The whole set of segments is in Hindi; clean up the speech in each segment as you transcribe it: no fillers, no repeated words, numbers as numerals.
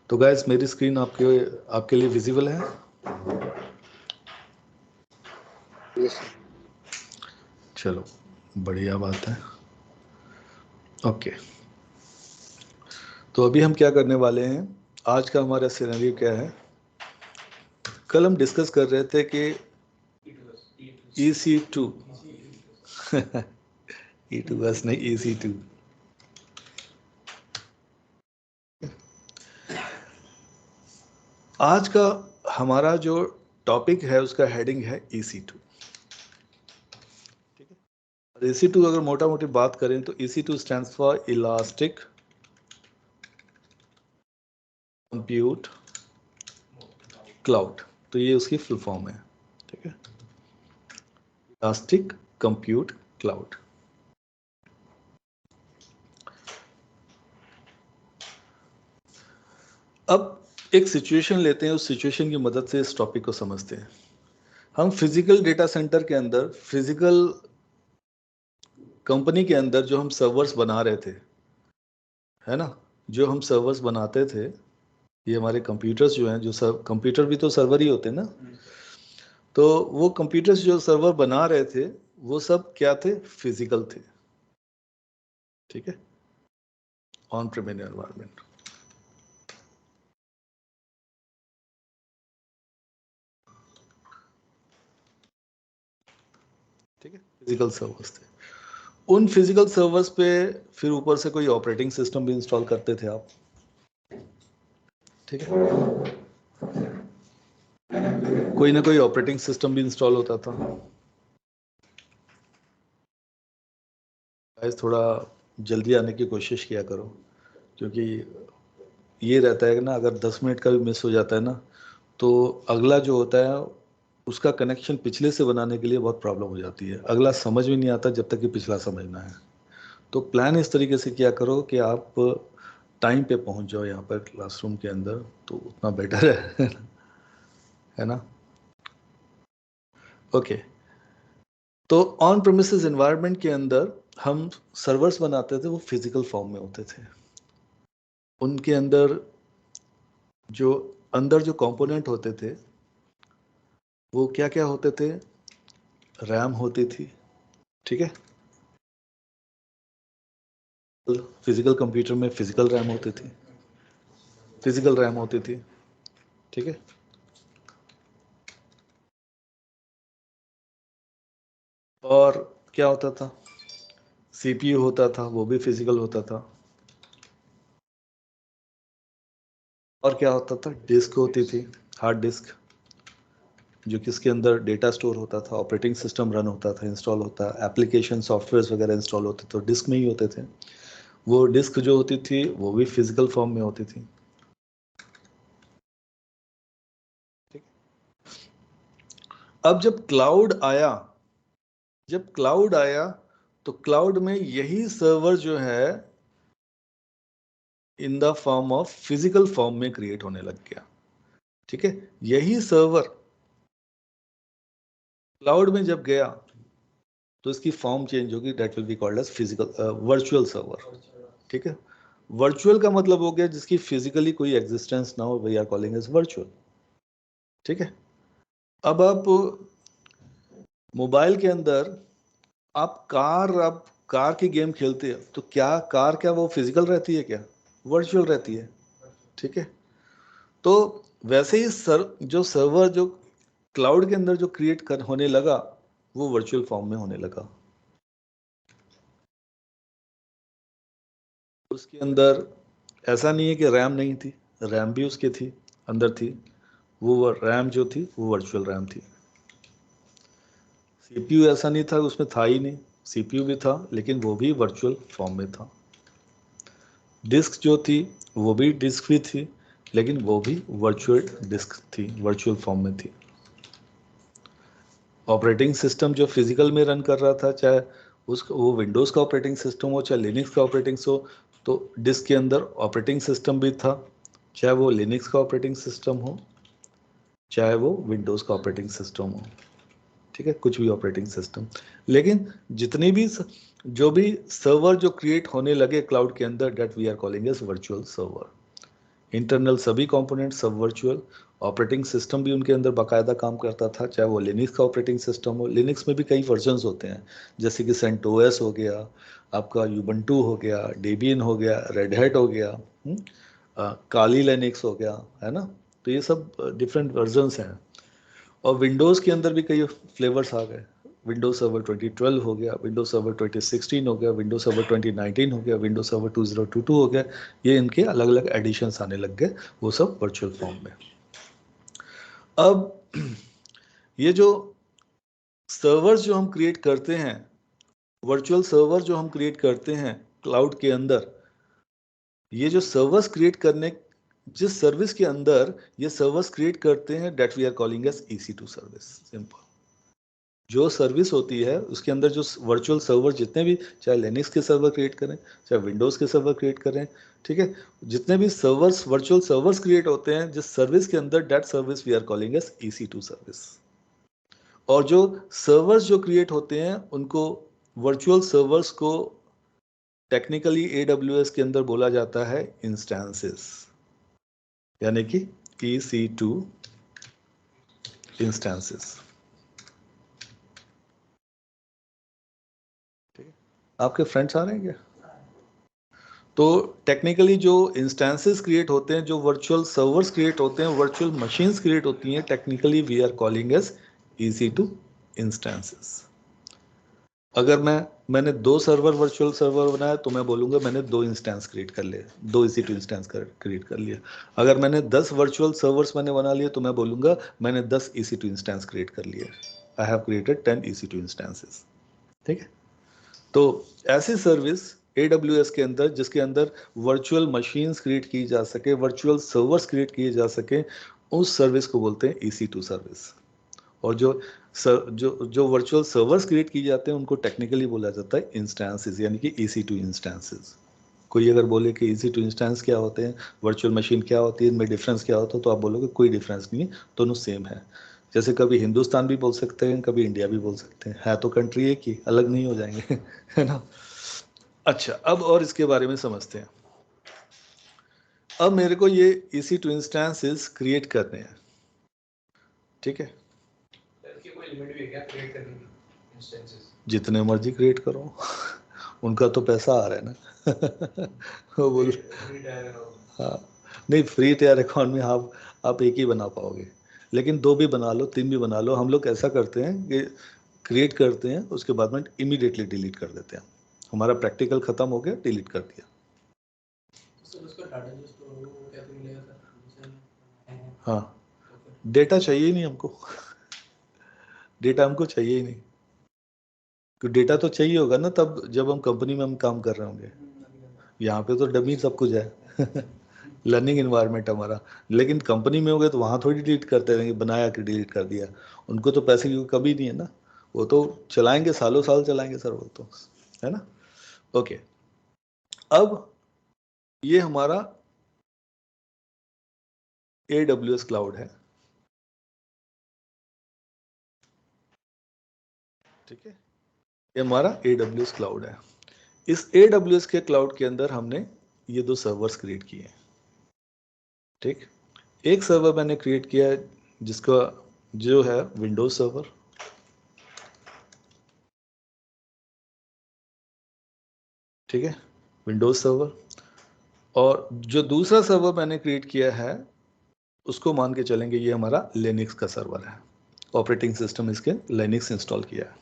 तो गाइस मेरी स्क्रीन आपके लिए विजिबल है? यस। चलो बढ़िया बात है। ओके, तो अभी हम क्या करने वाले हैं, आज का हमारा सिनेरियो क्या है। कल हम डिस्कस कर रहे थे कि EC2 E2 बस नहीं, EC2। आज का हमारा जो टॉपिक है उसका हेडिंग है EC2। ठीक है, और EC2 अगर मोटा मोटी बात करें तो EC2 stands for elastic compute cloud. तो ये उसकी फुल फॉर्म है। ठीक है, इलास्टिक कंप्यूट क्लाउड। अब एक सिचुएशन लेते हैं, उस सिचुएशन की मदद से इस टॉपिक को समझते हैं। हम फिजिकल डेटा सेंटर के अंदर, फिजिकल कंपनी के अंदर जो हम सर्वर्स बना रहे थे, है ना, जो हम सर्वर्स बनाते थे, ये हमारे कंप्यूटर्स जो हैं, जो कंप्यूटर भी तो सर्वर ही होते हैं ना, तो वो कंप्यूटर्स जो सर्वर बना रहे थे वो सब क्या थे, फिजिकल थे। ठीक है, ऑन प्रीमियर एनवायरनमेंट। ठीक है, फिजिकल सर्वर्स थे। उन फिजिकल सर्वर्स पे फिर ऊपर से कोई ऑपरेटिंग सिस्टम भी इंस्टॉल करते थे आप। ठीक है, कोई ना कोई ऑपरेटिंग सिस्टम भी इंस्टॉल होता था। गाइस थोड़ा जल्दी आने की कोशिश किया करो, क्योंकि ये रहता है कि ना, अगर 10 मिनट का भी मिस हो जाता है ना, तो अगला जो होता है उसका कनेक्शन पिछले से बनाने के लिए बहुत प्रॉब्लम हो जाती है। अगला समझ में नहीं आता जब तक कि पिछला समझना है। तो प्लान इस तरीके से किया करो कि आप टाइम पे पहुंच जाओ यहाँ पर क्लासरूम के अंदर, तो उतना बेटर है ना। ओके, तो ऑन प्रेमिसेस एनवायरनमेंट के अंदर हम सर्वर्स बनाते थे, वो फिजिकल फॉर्म में होते थे। उनके अंदर जो कंपोनेंट होते थे वो क्या क्या होते थे, रैम होती थी। ठीक है, फिजिकल कंप्यूटर में फिजिकल रैम होती थी, फिजिकल रैम होती थी। ठीक है, और क्या होता था, CPU होता था, वो भी फिजिकल होता था। और क्या होता था, डिस्क होती थी, हार्ड डिस्क, जो किसके अंदर डेटा स्टोर होता था, ऑपरेटिंग सिस्टम रन होता था, इंस्टॉल होता, एप्लीकेशन सॉफ्टवेयर वगैरह इंस्टॉल होते तो डिस्क में ही होते थे। वो डिस्क जो होती थी वो भी फिजिकल फॉर्म में होती थी। अब जब क्लाउड आया तो क्लाउड में यही सर्वर जो है in the form of physical form में क्रिएट होने लग गया। ठीक है, यही सर्वर क्लाउड में जब गया तो इसकी फॉर्म चेंज होगी, that will be called as physical virtual server. ठीक है, वर्चुअल का मतलब हो गया जिसकी फिजिकली कोई एग्जिस्टेंस ना हो, we are calling as virtual. ठीक है, अब आप मोबाइल के अंदर आप कार की गेम खेलते हो तो क्या कार क्या वो फिजिकल रहती है, क्या वर्चुअल रहती है। ठीक है, तो वैसे ही जो सर्वर जो क्लाउड के अंदर जो होने लगा वो वर्चुअल फॉर्म में होने लगा। उसके अंदर ऐसा नहीं है कि रैम नहीं थी, रैम भी उसके थी, अंदर थी। वो रैम जो थी वो वर्चुअल रैम थी। CPU ऐसा नहीं था, उसमें था ही नहीं, CPU भी था लेकिन वो भी वर्चुअल फॉर्म में था। डिस्क जो थी वो भी डिस्क भी थी लेकिन वो भी वर्चुअल डिस्क थी, वर्चुअल फॉर्म में थी। ऑपरेटिंग सिस्टम जो फिजिकल में रन कर रहा था, चाहे वो विंडोज़ का ऑपरेटिंग सिस्टम हो चाहे लिनक्स का ऑपरेटिंग हो, तो डिस्क के अंदर ऑपरेटिंग सिस्टम भी था, चाहे वो लिनक्स का ऑपरेटिंग सिस्टम हो चाहे वो विंडोज़ का ऑपरेटिंग सिस्टम हो। ठीक है, कुछ भी ऑपरेटिंग सिस्टम, लेकिन जितनी भी जो भी सर्वर जो क्रिएट होने लगे क्लाउड के अंदर, that we are calling as virtual server. Internal सभी कंपोनेंट सब वर्चुअल, ऑपरेटिंग सिस्टम भी उनके अंदर बाकायदा काम करता था, चाहे वो लिनक्स का ऑपरेटिंग सिस्टम हो। लिनक्स में भी कई वर्जन्स होते हैं, जैसे कि सेंटोस हो गया, आपका यूबंटू हो गया, डेबियन हो गया, रेड हैट हो गया, काली लिनक्स हो गया, है ना। तो ये सब डिफरेंट वर्जन्स हैं। और विंडोज़ के अंदर भी कई फ्लेवर्स आ गए। विंडोज सर्वर 2012 हो गया, विंडोज सर्वर 2016 हो गया, विंडोज सर्वर 2019 हो गया, विंडोज सर्वर 2022 हो गया। ये इनके अलग अलग एडिशंस आने लग गए, वो सब वर्चुअल फॉर्म में। अब ये जो सर्वर्स जो हम क्रिएट करते हैं, वर्चुअल सर्वर जो हम क्रिएट करते हैं क्लाउड के अंदर, ये जो सर्वर्स क्रिएट करने, जिस सर्विस के अंदर ये सर्वर्स क्रिएट करते हैं, that we are calling as EC2 service. Simple. जो सर्विस होती है उसके अंदर जो वर्चुअल सर्वर जितने भी, चाहे लिनक्स के सर्वर क्रिएट करें, चाहे विंडोज़ के सर्वर क्रिएट करें, ठीक है, जितने भी सर्वर्स वर्चुअल सर्वर्स क्रिएट होते हैं जिस सर्विस के अंदर, that service we are calling as EC2 service. और जो सर्वर्स जो क्रिएट होते हैं उनको, वर्चुअल सर्वर्स को टेक्निकली AWS के अंदर बोला जाता है इंस्टेंसेस, यानी कि EC2 इंस्टेंसेस। आपके फ्रेंड्स आ रहे हैं क्या? तो टेक्निकली जो इंस्टेंसेस क्रिएट होते हैं, जो वर्चुअल सर्वर्स क्रिएट होते हैं, वर्चुअल मशीन्स क्रिएट होती हैं, technically we are calling as EC2 instances. अगर मैंने 2 सर्वर वर्चुअल सर्वर बनाया तो मैं बोलूँगा मैंने 2 इंस्टेंस क्रिएट कर लिए, 2 EC2 इंस्टेंस क्रिएट कर लिया। अगर मैंने 10 वर्चुअल सर्वर्स मैंने बना लिए तो मैं बोलूँगा मैंने 10 EC2 इंस्टेंस क्रिएट कर लिए। I have created 10 EC2 instances. ठीक है। तो ऐसी सर्विस AWS के अंदर, जिसके अंदर वर्चुअल मशीन्स क्रिएट की जा सके, वर्चुअल सर्वर्स क्रिएट किए जा सके, उस सर्विस को बोलते हैं EC2 सर्विस। और जो वर्चुअल सर्वर्स क्रिएट किए जाते हैं उनको टेक्निकली बोला जाता है इंस्टेंसेस, यानी कि EC2 इंस्टेंसेस। कोई अगर बोले कि EC2 इंस्टेंस क्या होते हैं, वर्चुअल मशीन क्या होती है, इनमें डिफरेंस क्या होता है, तो आप बोलोगे कोई डिफरेंस नहीं है, दोनों सेम है। जैसे कभी हिंदुस्तान भी बोल सकते हैं, कभी इंडिया भी बोल सकते हैं, है तो कंट्री एक ही, अलग नहीं हो जाएंगे है ना। अच्छा, अब और इसके बारे में समझते हैं। अब मेरे को ये EC2 इंस्टेंसेस क्रिएट करने हैं, ठीक है। कोई लिमिट भी है क्या क्रिएट करने की इंस्टेंसेस? जितने मर्जी क्रिएट करो उनका तो पैसा आ रहा है ना वो बोल, हाँ, नहीं, फ्री टायर अकाउंट में आप एक ही बना पाओगे, लेकिन 2 भी बना लो, 3 भी बना लो। हम लोग ऐसा करते हैं कि क्रिएट करते हैं, उसके बाद में इमीडिएटली डिलीट कर देते हैं। हमारा प्रैक्टिकल खत्म हो गया, डिलीट कर दिया। तो उसका डाटा जो स्टोर होगा वो कैसे मिलेगा सर? हाँ, डेटा चाहिए ही नहीं हमको डेटा हमको चाहिए ही नहीं, तो डेटा तो चाहिए होगा ना तब जब हम कंपनी में हम काम कर रहे होंगे। यहाँ पे तो डमी सब कुछ है लर्निंग इन्वायरमेंट हमारा। लेकिन कंपनी में हो गए तो वहाँ थोड़ी डिलीट करते रहेंगे, बनाया कि डिलीट कर दिया। उनको तो पैसे की कमी नहीं है ना, वो तो चलाएंगे, सालों साल चलाएंगे सर, वो तो है ना। ओके, अब ये हमारा AWS क्लाउड है, ठीक है। ये हमारा AWS क्लाउड है। इस AWS के क्लाउड के अंदर हमने ये 2 सर्वर्स क्रिएट किए हैं, ठीक। एक सर्वर मैंने क्रिएट किया है जिसका जो है विंडोज सर्वर, ठीक है, विंडोज सर्वर। और जो दूसरा सर्वर मैंने क्रिएट किया है उसको मान के चलेंगे ये हमारा लिनक्स का सर्वर है, ऑपरेटिंग सिस्टम इसके लिनक्स इंस्टॉल किया है,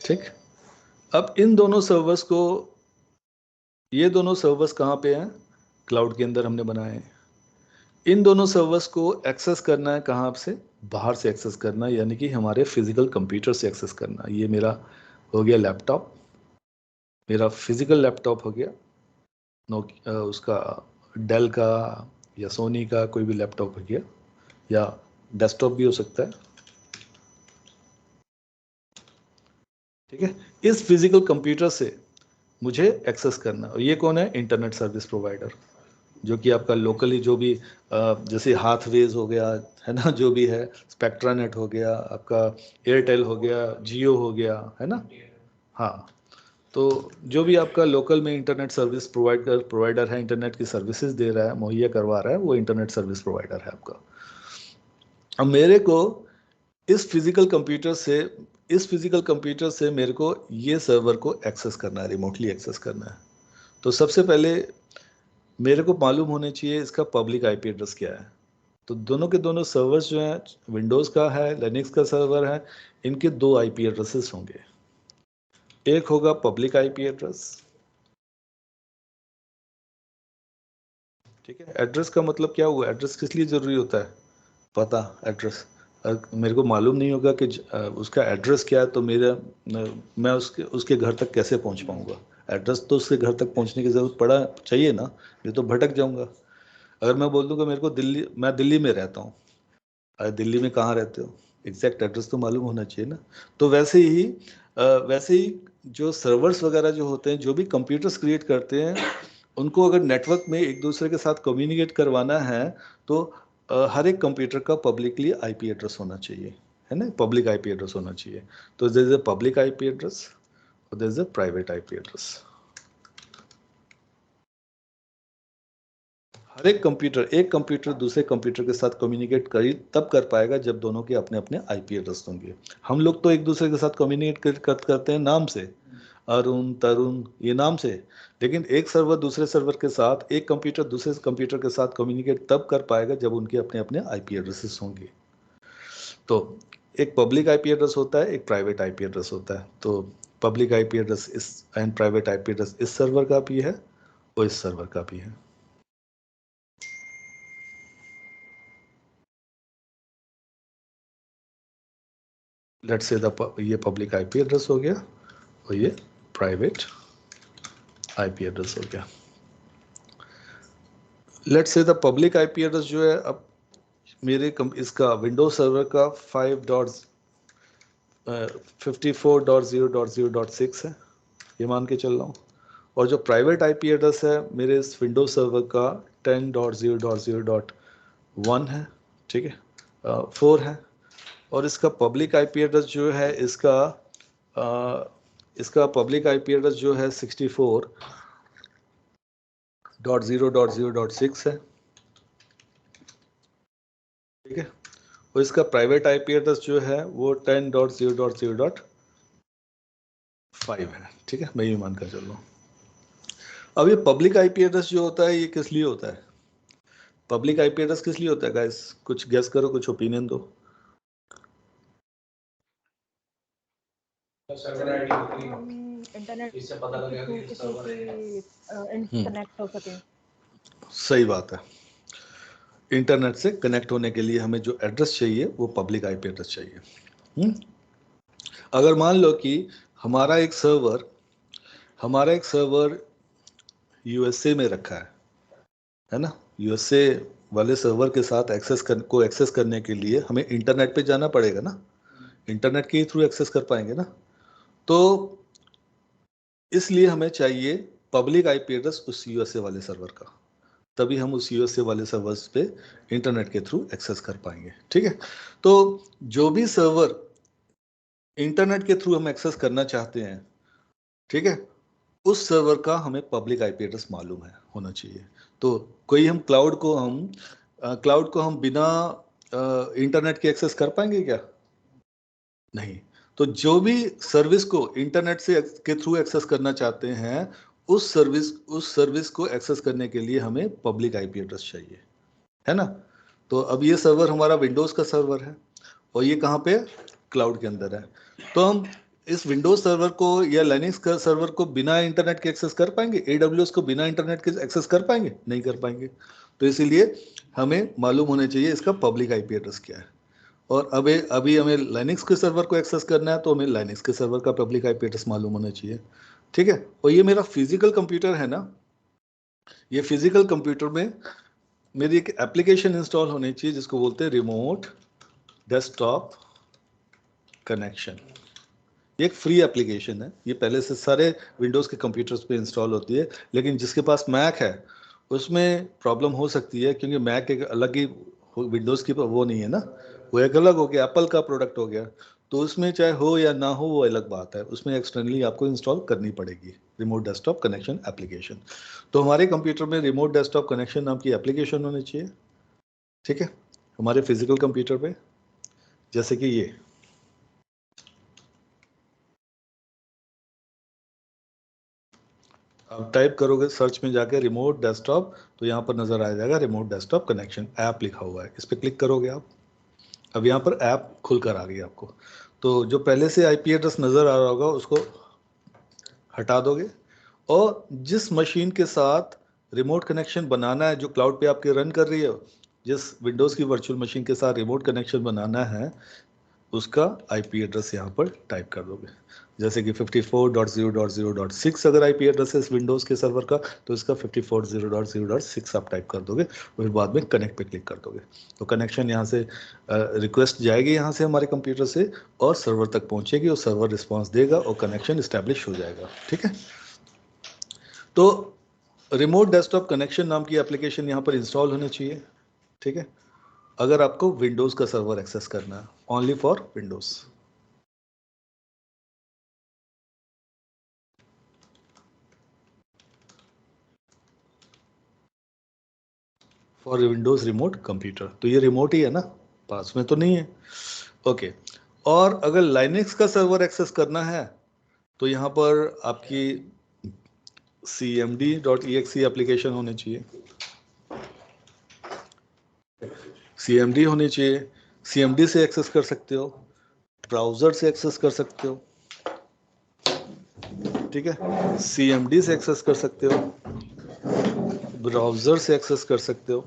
ठीक। अब इन दोनों सर्वर्स को, ये दोनों सर्वर्स कहाँ पे हैं, क्लाउड के अंदर हमने बनाए हैं। इन दोनों सर्वर्स को एक्सेस करना है कहाँ से, बाहर से एक्सेस करना है, यानी कि हमारे फिजिकल कंप्यूटर से एक्सेस करना। ये मेरा हो गया लैपटॉप, मेरा फिजिकल लैपटॉप हो गया, उसका डेल का या सोनी का कोई भी लैपटॉप हो गया, या डेस्कटॉप भी हो सकता है, ठीक है। इस फिजिकल कंप्यूटर से मुझे एक्सेस करना, और ये कौन है, इंटरनेट सर्विस प्रोवाइडर। जो कि आपका लोकली जो भी जैसे हाथवेज हो गया है ना, जो भी है, स्पेक्ट्रा नेट हो गया, आपका एयरटेल हो गया, जियो हो गया, है ना। हाँ, तो जो भी आपका लोकल में इंटरनेट सर्विस प्रोवाइडर है, इंटरनेट की सर्विसेज दे रहा है, मुहैया करवा रहा है, वो इंटरनेट सर्विस प्रोवाइडर है आपका। अब मेरे को इस फिजिकल कंप्यूटर से मेरे को ये सर्वर को एक्सेस करना है, रिमोटली एक्सेस करना है। तो सबसे पहले मेरे को मालूम होने चाहिए इसका पब्लिक आईपी एड्रेस क्या है। तो दोनों के दोनों सर्वर्स जो हैं, विंडोज़ का है, लिनक्स का सर्वर है, इनके 2 आईपी एड्रेसेस होंगे। एक होगा पब्लिक आईपी एड्रेस, ठीक है। एड्रेस का मतलब क्या हुआ, एड्रेस किस लिए जरूरी होता है, पता एड्रेस। मेरे को मालूम नहीं होगा कि उसका एड्रेस क्या है, तो मैं उसके घर तक कैसे पहुंच पाऊंगा। एड्रेस तो उसके घर तक पहुंचने की ज़रूरत पड़ा चाहिए ना, ये तो भटक जाऊंगा। अगर मैं बोल दूं कि मेरे को मैं दिल्ली में रहता हूँ, अरे दिल्ली में कहाँ रहते हो, एग्जैक्ट एड्रेस तो मालूम होना चाहिए ना। तो वैसे ही जो सर्वर्स वगैरह जो होते हैं, जो भी कंप्यूटर्स क्रिएट करते हैं, उनको अगर नेटवर्क में एक दूसरे के साथ कम्युनिकेट करवाना है, तो हर एक कंप्यूटर का पब्लिकली आईपी एड्रेस होना चाहिए, है ना, पब्लिक आईपी एड्रेस होना चाहिए। तो there is a public IP address और there is a private IP address. हर एक कंप्यूटर दूसरे कंप्यूटर के साथ कम्युनिकेट तब कर पाएगा जब दोनों के अपने अपने आईपी एड्रेस होंगे। हम लोग तो एक दूसरे के साथ कम्युनिकेट करते हैं नाम से, अरुण, तरुण, ये नाम से। लेकिन एक सर्वर दूसरे सर्वर के साथ, एक कंप्यूटर दूसरे कंप्यूटर के साथ कम्युनिकेट तब कर पाएगा जब उनके अपने अपने आईपी एड्रेसेस होंगे। तो एक पब्लिक आईपी एड्रेस होता है, एक प्राइवेट आईपी एड्रेस होता है। तो पब्लिक आईपी एड्रेस इस एंड प्राइवेट आईपी एड्रेस इस सर्वर का भी है और इस सर्वर का भी है। लेट्स से ये पब्लिक आईपी एड्रेस हो गया और ये प्राइवेट आईपी एड्रेस हो गया। Let's say the public IP address जो है, अब मेरे इसका विंडोज सर्वर का 5.54.0.0.6 है, ये मान के चल रहा हूँ। और जो प्राइवेट आईपी एड्रेस है मेरे इस विंडोज सर्वर का 10.0.0.1 है, ठीक है, 4 है। और इसका पब्लिक आईपी एड्रेस जो है, इसका पब्लिक आईपी एड्रेस जो है 64.0.0.6 है, ठीक है। और इसका प्राइवेट आईपी एड्रेस जो है वो 10.0.0.5 है, ठीक है, मैं ये मान कर चल रहा हूँ। अब ये पब्लिक आईपी एड्रेस जो होता है, ये किस लिए होता है, पब्लिक आईपी एड्रेस किस लिए होता है गाइस, कुछ गेस करो, कुछ ओपिनियन दो। सर्वर आईडी होती है, इंटरनेट इससे पता के लगेगा थ्रू कि किसी सर्वर है। से कनेक्ट हो सके। सही बात है, इंटरनेट से कनेक्ट होने के लिए हमें जो एड्रेस चाहिए वो पब्लिक आईपी एड्रेस चाहिए। अगर मान लो कि हमारा एक सर्वर यूएसए में रखा है ना, यूएसए वाले सर्वर के साथ एक्सेस करने के लिए हमें इंटरनेट पे जाना पड़ेगा ना, इंटरनेट के थ्रू एक्सेस कर पाएंगे ना। तो इसलिए हमें चाहिए पब्लिक आईपी एड्रेस उस यूएसए वाले सर्वर का, तभी हम उस यूएसए वाले सर्वर्स पे इंटरनेट के थ्रू एक्सेस कर पाएंगे, ठीक है। तो जो भी सर्वर इंटरनेट के थ्रू हम एक्सेस करना चाहते हैं, ठीक है, उस सर्वर का हमें पब्लिक आईपी एड्रेस मालूम है, होना चाहिए। तो कोई हम क्लाउड को हम बिना इंटरनेट के एक्सेस कर पाएंगे क्या, नहीं। तो जो भी सर्विस को इंटरनेट से के थ्रू एक्सेस करना चाहते हैं, उस सर्विस को एक्सेस करने के लिए हमें पब्लिक आईपी एड्रेस चाहिए, है ना। तो अब ये सर्वर हमारा विंडोज का सर्वर है और ये कहाँ पे, क्लाउड के अंदर है। तो हम इस विंडोज सर्वर को या लिनक्स का सर्वर को बिना इंटरनेट के एक्सेस कर पाएंगे, AWS को बिना इंटरनेट के एक्सेस कर पाएंगे, नहीं कर पाएंगे। तो इसीलिए हमें मालूम होने चाहिए इसका पब्लिक आईपी एड्रेस क्या है। और अभी हमें लिनक्स के सर्वर को एक्सेस करना है, तो हमें लिनक्स के सर्वर का पब्लिक आईपी एड्रेस मालूम होना चाहिए, ठीक है। और ये मेरा फिजिकल कंप्यूटर है ना, ये फिजिकल कंप्यूटर में मेरी एक एप्लीकेशन इंस्टॉल होनी चाहिए जिसको बोलते हैं रिमोट डेस्कटॉप कनेक्शन। ये एक फ्री एप्लीकेशन है, ये पहले से सारे विंडोज़ के कंप्यूटर्स पे इंस्टॉल होती है, लेकिन जिसके पास मैक है उसमें प्रॉब्लम हो सकती है क्योंकि मैक एक अलग ही विंडोज़ की वो नहीं है ना, वो एक अलग हो गया, एप्पल का प्रोडक्ट हो गया, तो उसमें चाहे हो या ना हो वो अलग बात है, उसमें एक्सटर्नली आपको इंस्टॉल करनी पड़ेगी रिमोट डेस्कटॉप कनेक्शन एप्लीकेशन। तो हमारे कंप्यूटर में रिमोट डेस्कटॉप कनेक्शन नाम की एप्लीकेशन होनी चाहिए, ठीक है, हमारे फिजिकल कंप्यूटर पे, जैसे कि ये आप टाइप करोगे सर्च में जाके रिमोट डेस्कटॉप, तो यहाँ पर नजर आ जाएगा रिमोट डेस्कटॉप कनेक्शन ऐप लिखा हुआ है, इस पर क्लिक करोगे आप। अब यहाँ पर ऐप खुलकर आ गई आपको, तो जो पहले से आईपी एड्रेस नजर आ रहा होगा उसको हटा दोगे, और जिस मशीन के साथ रिमोट कनेक्शन बनाना है, जो क्लाउड पे आपके रन कर रही है, जिस विंडोज़ की वर्चुअल मशीन के साथ रिमोट कनेक्शन बनाना है, उसका आईपी एड्रेस यहाँ पर टाइप कर दोगे। जैसे कि 54.0.0.6 अगर आईपी एड्रेस है इस विंडोज़ के सर्वर का, तो इसका 54.0.0.6 आप टाइप कर दोगे, फिर बाद में कनेक्ट पे क्लिक कर दोगे, तो कनेक्शन यहाँ से रिक्वेस्ट जाएगी यहाँ से हमारे कंप्यूटर से और सर्वर तक पहुँचेगी, और सर्वर रिस्पॉन्स देगा और कनेक्शन इस्टेब्लिश हो जाएगा, ठीक है। तो रिमोट डेस्कटॉप कनेक्शन नाम की एप्लीकेशन यहाँ पर इंस्टॉल होनी चाहिए, ठीक है, अगर आपको विंडोज़ का सर्वर एक्सेस करना है, only for Windows. For Windows remote computer, तो ये रिमोट ही है ना, पास में तो नहीं है, ओके। और अगर लाइनेक्स का सर्वर एक्सेस करना है, तो यहाँ पर आपकी cmd.exe एप्लीकेशन होनी चाहिए, cmd होनी चाहिए, cmd से एक्सेस कर सकते हो, ब्राउज़र से एक्सेस कर सकते हो, ठीक है, cmd से एक्सेस कर सकते हो, ब्राउज़र से एक्सेस कर सकते हो,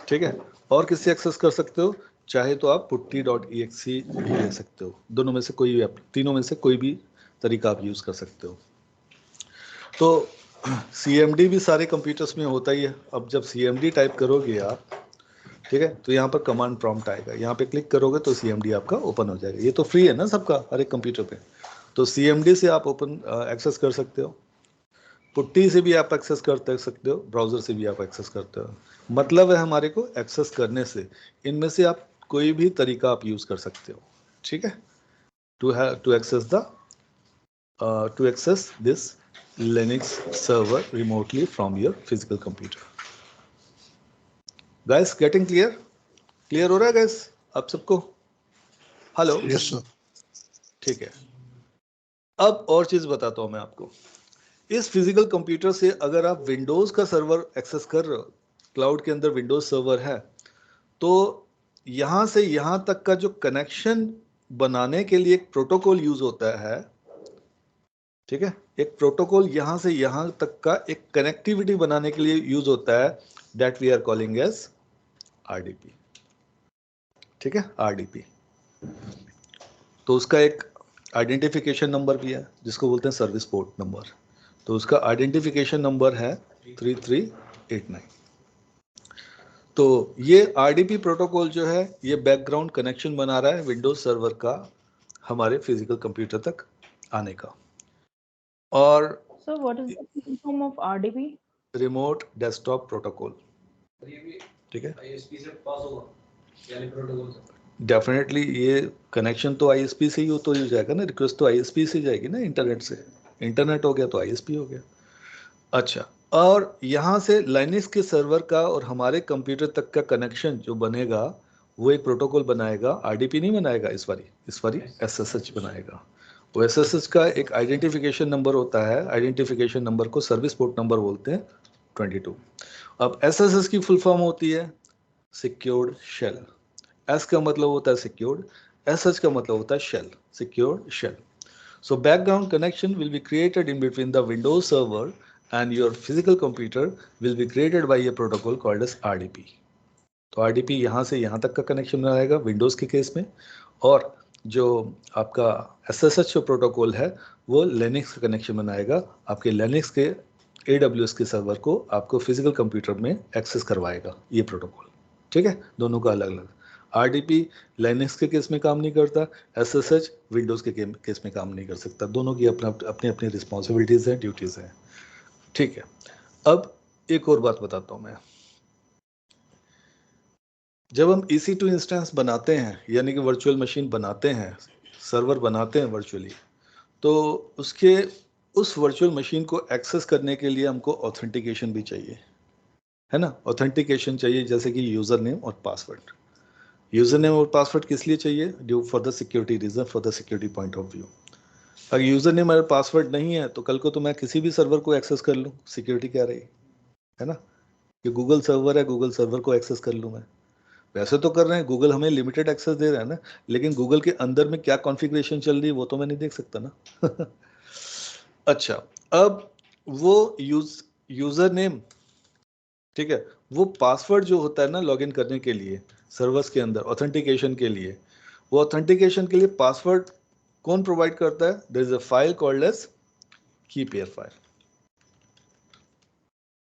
ठीक है, और किससे एक्सेस कर सकते हो, चाहे तो आप putty.exe भी ले सकते हो, दोनों में से कोई भी, तीनों में से कोई भी तरीका आप यूज़ कर सकते हो। तो cmd भी सारे कंप्यूटर्स में होता ही है। अब जब cmd टाइप करोगे आप, ठीक है, तो यहाँ पर कमांड प्रॉम्प्ट आएगा, यहाँ पे क्लिक करोगे तो cmd आपका ओपन हो जाएगा। ये तो फ्री है ना सबका, हर एक कंप्यूटर पे, तो cmd से आप ओपन एक्सेस कर सकते हो, पुट्टी से भी आप एक्सेस कर सकते हो, ब्राउज़र से भी आप एक्सेस करते हो। मतलब है हमारे को एक्सेस करने से, इनमें से आप कोई भी तरीका आप यूज़ कर सकते हो, ठीक है, to access this Linux server remotely from your physical computer. Guys, getting clear? Clear हो रहा है guys आप सबको? हेलो? Yes sir. ठीक है, अब और चीज बताता हूं मैं आपको। इस फिजिकल कंप्यूटर से अगर आप विंडोज का सर्वर एक्सेस कर रहे हो, क्लाउड के अंदर विंडोज सर्वर है, तो यहां से यहां तक का जो कनेक्शन बनाने के लिए एक प्रोटोकॉल यूज होता है, ठीक है, एक प्रोटोकॉल यहां से यहां तक का एक कनेक्टिविटी बनाने के लिए यूज होता है, that we are calling as RDP, ठीक है, आरडीपी। तो उसका एक आइडेंटिफिकेशन नंबर भी है जिसको बोलते हैं सर्विस पोर्ट नंबर, तो उसका आइडेंटिफिकेशन नंबर है 3389। तो ये आरडीपी प्रोटोकॉल जो है, ये बैकग्राउंड कनेक्शन बना रहा है विंडोज सर्वर का हमारे फिजिकल कंप्यूटर तक आने का। और So what is the full form of RDP? Remote desktop protocol, ठीक है, आईएसपी से पास होगा यानी प्रोटोकॉल से डेफिनेटली ये कनेक्शन तो आईएसपी से ही हो, तो हो जाएगा ना, रिक्वेस्ट तो आईएसपी से जाएगी ना, इंटरनेट से, इंटरनेट हो गया तो आईएसपी हो गया। अच्छा, और यहाँ से लाइनक्स के सर्वर का और हमारे कंप्यूटर तक का कनेक्शन जो बनेगा, वो एक प्रोटोकॉल बनाएगा, आरडीपी नहीं बनाएगा, इस बारी एसएसएच बनाएगा। वो एसएसएच का एक आइडेंटिफिकेशन नंबर होता है, आइडेंटिफिकेशन नंबर को सर्विस पोर्ट नंबर बोलते हैं, 22। अब एसएसएच की फुल फॉर्म होती है सिक्योर्ड शेल। एस का मतलब होता है सिक्योर्ड, एसएच का मतलब होता है shell, secured shell. So background connection will be created in between the Windows server and your physical computer will be created by a protocol called as RDP. तो RDP यहाँ से यहाँ तक का कनेक्शन बनाएगा विंडोज़ के केस में, और जो आपका SSH जो प्रोटोकॉल है वो लिनक्स का कनेक्शन बनाएगा, आपके लिनक्स के AWS के सर्वर को आपको फिजिकल कंप्यूटर में एक्सेस करवाएगा ये प्रोटोकॉल, ठीक है, दोनों का अलग अलग। RDP लिनक्स के केस में काम नहीं करता, SSH विंडोज़ के केस में काम नहीं कर सकता, दोनों की अपनी अपनी रिस्पॉन्सिबिलिटीज़ हैं, ड्यूटीज़ हैं, ठीक है। अब एक और बात बताता हूं मैं। जब हम EC2 इंस्टेंस बनाते हैं, यानी कि वर्चुअल मशीन बनाते हैं, सर्वर बनाते हैं वर्चुअली, तो उसके उस वर्चुअल मशीन को एक्सेस करने के लिए हमको ऑथेंटिकेशन भी चाहिए, है ना। ऑथेंटिकेशन चाहिए, जैसे कि यूजर नेम और पासवर्ड। यूजर नेम और पासवर्ड किस लिए चाहिए? Due for the security reason, for the security point of view. अगर यूजर नेम और पासवर्ड नहीं है तो कल को तो मैं किसी भी सर्वर को एक्सेस कर लूँ, सिक्योरिटी क्या रही, है ना। ये गूगल सर्वर है, गूगल सर्वर को एक्सेस कर लूँ मैं। वैसे तो कर रहे हैं, गूगल हमें लिमिटेड एक्सेस दे रहा है ना, लेकिन गूगल के अंदर में क्या कॉन्फ़िगरेशन चल रही है वो तो मैं नहीं देख सकता ना। अच्छा, अब वो यूजर नेम, ठीक है, वो पासवर्ड जो होता है ना लॉगिन करने के लिए सर्वर्स के अंदर ऑथेंटिकेशन के लिए, वो ऑथेंटिकेशन के लिए पासवर्ड कौन प्रोवाइड करता है? There is a file called as key pair file,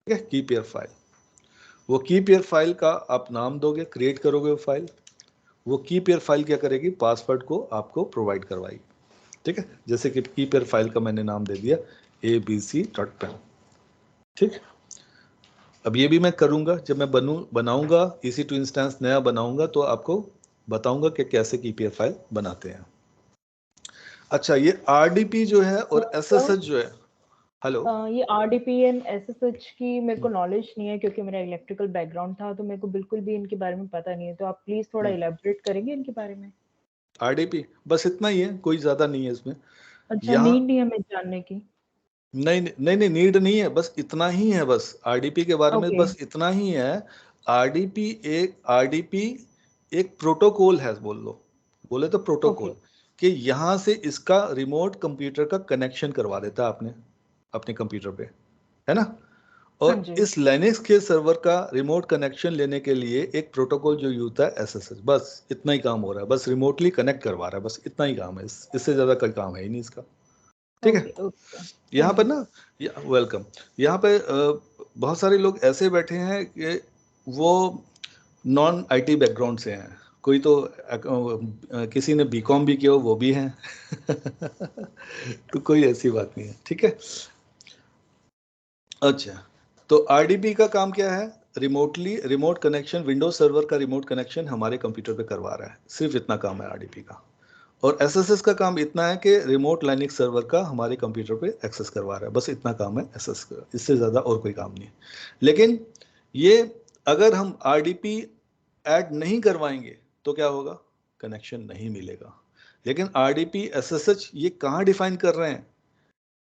ठीक है, की पेयर फाइल। वो की पेयर फाइल का आप नाम दोगे, क्रिएट करोगे वो फाइल, वो की पेयर फाइल क्या करेगी? पासवर्ड को आपको प्रोवाइड करवाएगी, ठीक है। जैसे कि की पेयर फाइल का मैंने नाम दे दिया abc.pen, ठीक। अब ये भी मैं करूंगा, जब मैं बनाऊंगा EC2 इंस्टेंस नया बनाऊंगा तो आपको बताऊंगा कि कैसे की पेयर फाइल बनाते हैं। अच्छा, ये RDP जो है और SSH जो है, हेलो, ये RDP एंड SSH की मेरे को नॉलेज नहीं है, क्योंकि मेरा इलेक्ट्रिकल बैकग्राउंड था, तो मेरे को बिल्कुल भी इनके बारे में पता नहीं है। तो आप प्लीज थोड़ा इलेबोरेट करेंगे इनके बारे में। RDP बस इतना ही है, कोई ज्यादा नहीं है इसमें। अच्छा, यहाँ नीड नहीं है हमें जानने की। नहीं नहीं नहीं, नीड नहीं है, बस इतना ही है, बस RDP के बारे में ओके। बस इतना ही है। RDP एक प्रोटोकॉल है, बोले तो ओके। प्रोटोकॉल, कि यहाँ से इसका रिमोट कंप्यूटर का कनेक्शन करवा देता है आपने अपने कंप्यूटर पे, है ना। हाँ और जी। इस लाइनक्स के सर्वर का रिमोट कनेक्शन लेने के लिए एक प्रोटोकॉल जो यूज होता है SSH, बस इतना ही काम हो रहा है, बस रिमोटली कनेक्ट करवा रहा है, बस इतना ही काम है, इससे ज्यादा कोई काम है ही नहीं इसका, ठीक है। Okay okay. यहाँ थैंक पर यू। ना, वेलकम, यहाँ पे बहुत सारे लोग ऐसे बैठे हैं कि वो नॉन IT बैकग्राउंड से हैं, कोई तो किसी ने BCom भी किया हो, वो भी हैं। तो कोई ऐसी बात नहीं है, ठीक है। अच्छा, तो RDP का काम क्या है? रिमोट कनेक्शन, विंडोज सर्वर का रिमोट कनेक्शन हमारे कंप्यूटर पे करवा रहा है, सिर्फ इतना काम है RDP का। और SSH का काम इतना है कि रिमोट लाइनक्स सर्वर का हमारे कंप्यूटर पे एक्सेस करवा रहा है, बस इतना काम है SSH का, इससे ज़्यादा और कोई काम नहीं है। लेकिन ये अगर हम RDP ऐड नहीं करवाएंगे तो क्या होगा? कनेक्शन नहीं मिलेगा। लेकिन RDP SSH ये कहाँ डिफाइन कर रहे हैं?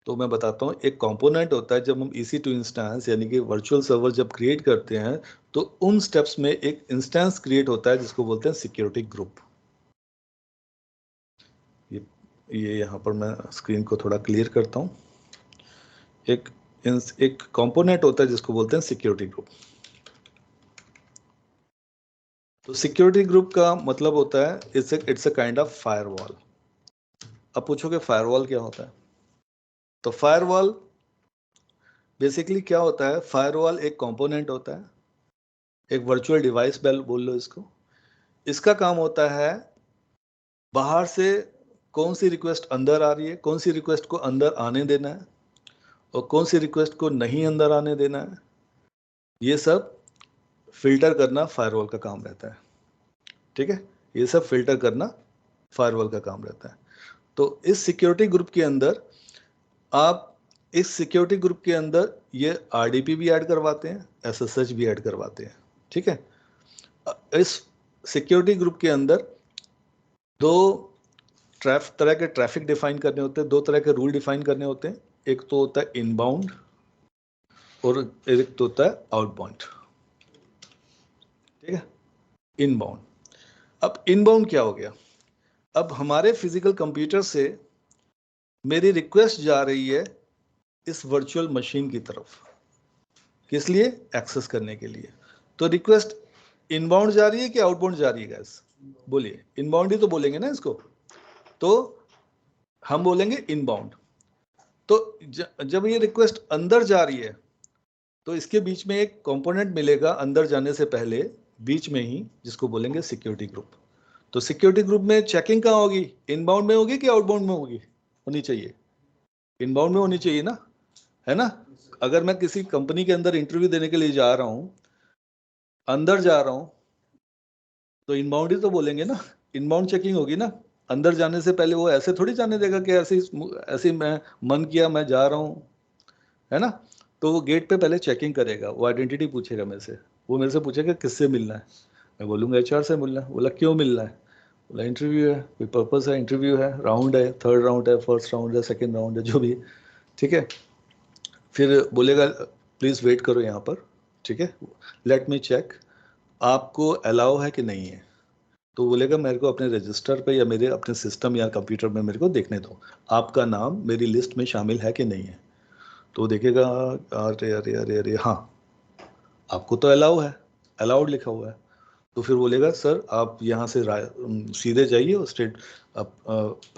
तो मैं बताता हूँ, एक कंपोनेंट होता है जब हम EC2 इंस्टेंस यानी कि वर्चुअल सर्वर जब क्रिएट करते हैं, तो उन स्टेप्स में एक इंस्टेंस क्रिएट होता है जिसको बोलते हैं सिक्योरिटी ग्रुप। ये यहाँ पर मैं स्क्रीन को थोड़ा क्लियर करता हूँ। एक कंपोनेंट होता है जिसको बोलते हैं सिक्योरिटी ग्रुप। तो सिक्योरिटी ग्रुप का मतलब होता है it's a kind of firewall. अब पूछोगे फायरवॉल क्या होता है? तो फायरवॉल बेसिकली क्या होता है? फायरवॉल एक कंपोनेंट होता है, एक वर्चुअल डिवाइस बेल बोल लो इसको। इसका काम होता है बाहर से कौन सी रिक्वेस्ट अंदर आ रही है, कौन सी रिक्वेस्ट को अंदर आने देना है, और कौन सी रिक्वेस्ट को नहीं अंदर आने देना है, ये सब फिल्टर करना फायरवॉल का काम रहता है, ठीक है। ये सब फिल्टर करना फायरवॉल का काम रहता है। तो इस सिक्योरिटी ग्रुप के अंदर आप इस सिक्योरिटी ग्रुप के अंदर ये RDP भी ऐड करवाते हैं, SSH भी ऐड करवाते हैं, ठीक है। इस सिक्योरिटी ग्रुप के अंदर दो तरह के ट्रैफिक डिफाइन करने होते हैं, दो तरह के रूल डिफाइन करने होते हैं। एक तो होता है इनबाउंड और एक तो होता है आउटबाउंड, ठीक है, इनबाउंड। अब इनबाउंड क्या हो गया? अब हमारे फिजिकल कंप्यूटर से मेरी रिक्वेस्ट जा रही है इस वर्चुअल मशीन की तरफ, किस लिए? एक्सेस करने के लिए। तो रिक्वेस्ट इनबाउंड जा रही है कि आउटबाउंड जा रही है गाइस? बोलिए, इनबाउंड ही तो बोलेंगे ना इसको, तो हम बोलेंगे इनबाउंड। तो जब ये रिक्वेस्ट अंदर जा रही है तो इसके बीच में एक कंपोनेंट मिलेगा अंदर जाने से पहले, बीच में ही, जिसको बोलेंगे सिक्योरिटी ग्रुप। तो सिक्योरिटी ग्रुप में चेकिंग कहाँ होगी? इनबाउंड में होगी कि आउटबाउंड में होगी? होनी चाहिए, इनबाउंड में होनी चाहिए ना, है ना। अगर मैं किसी कंपनी के अंदर इंटरव्यू देने के लिए जा रहा हूँ, अंदर जा रहा हूँ, तो इनबाउंड ही तो बोलेंगे ना, इनबाउंड चेकिंग होगी ना। अंदर जाने से पहले वो ऐसे थोड़ी जाने देगा कि ऐसे ऐसे मैं मन किया मैं जा रहा हूँ, है ना। तो वो गेट पे पहले चेकिंग करेगा, वो आइडेंटिटी पूछेगा मेरे से, वो मेरे से पूछेगा किससे मिलना है, मैं बोलूँगा HR से मिलना है। बोला क्यों मिलना है, बोला इंटरव्यू है, कोई पर्पस है, इंटरव्यू है, राउंड है, 3rd राउंड है, 1st राउंड है, 2nd राउंड है, जो भी, ठीक है। फिर बोलेगा प्लीज़ वेट करो यहाँ पर, ठीक है, लेट मी चेक, आपको अलाउ है कि नहीं है। तो बोलेगा मेरे को अपने रजिस्टर पे या मेरे अपने सिस्टम या कंप्यूटर में मेरे को देखने दो, आपका नाम मेरी लिस्ट में शामिल है कि नहीं है। तो देखेगा अरे अरे अरे अरे हाँ आपको तो अलाउ है, अलाउड लिखा हुआ है। तो फिर बोलेगा सर आप यहाँ से सीधे जाइए और स्ट्रेट आप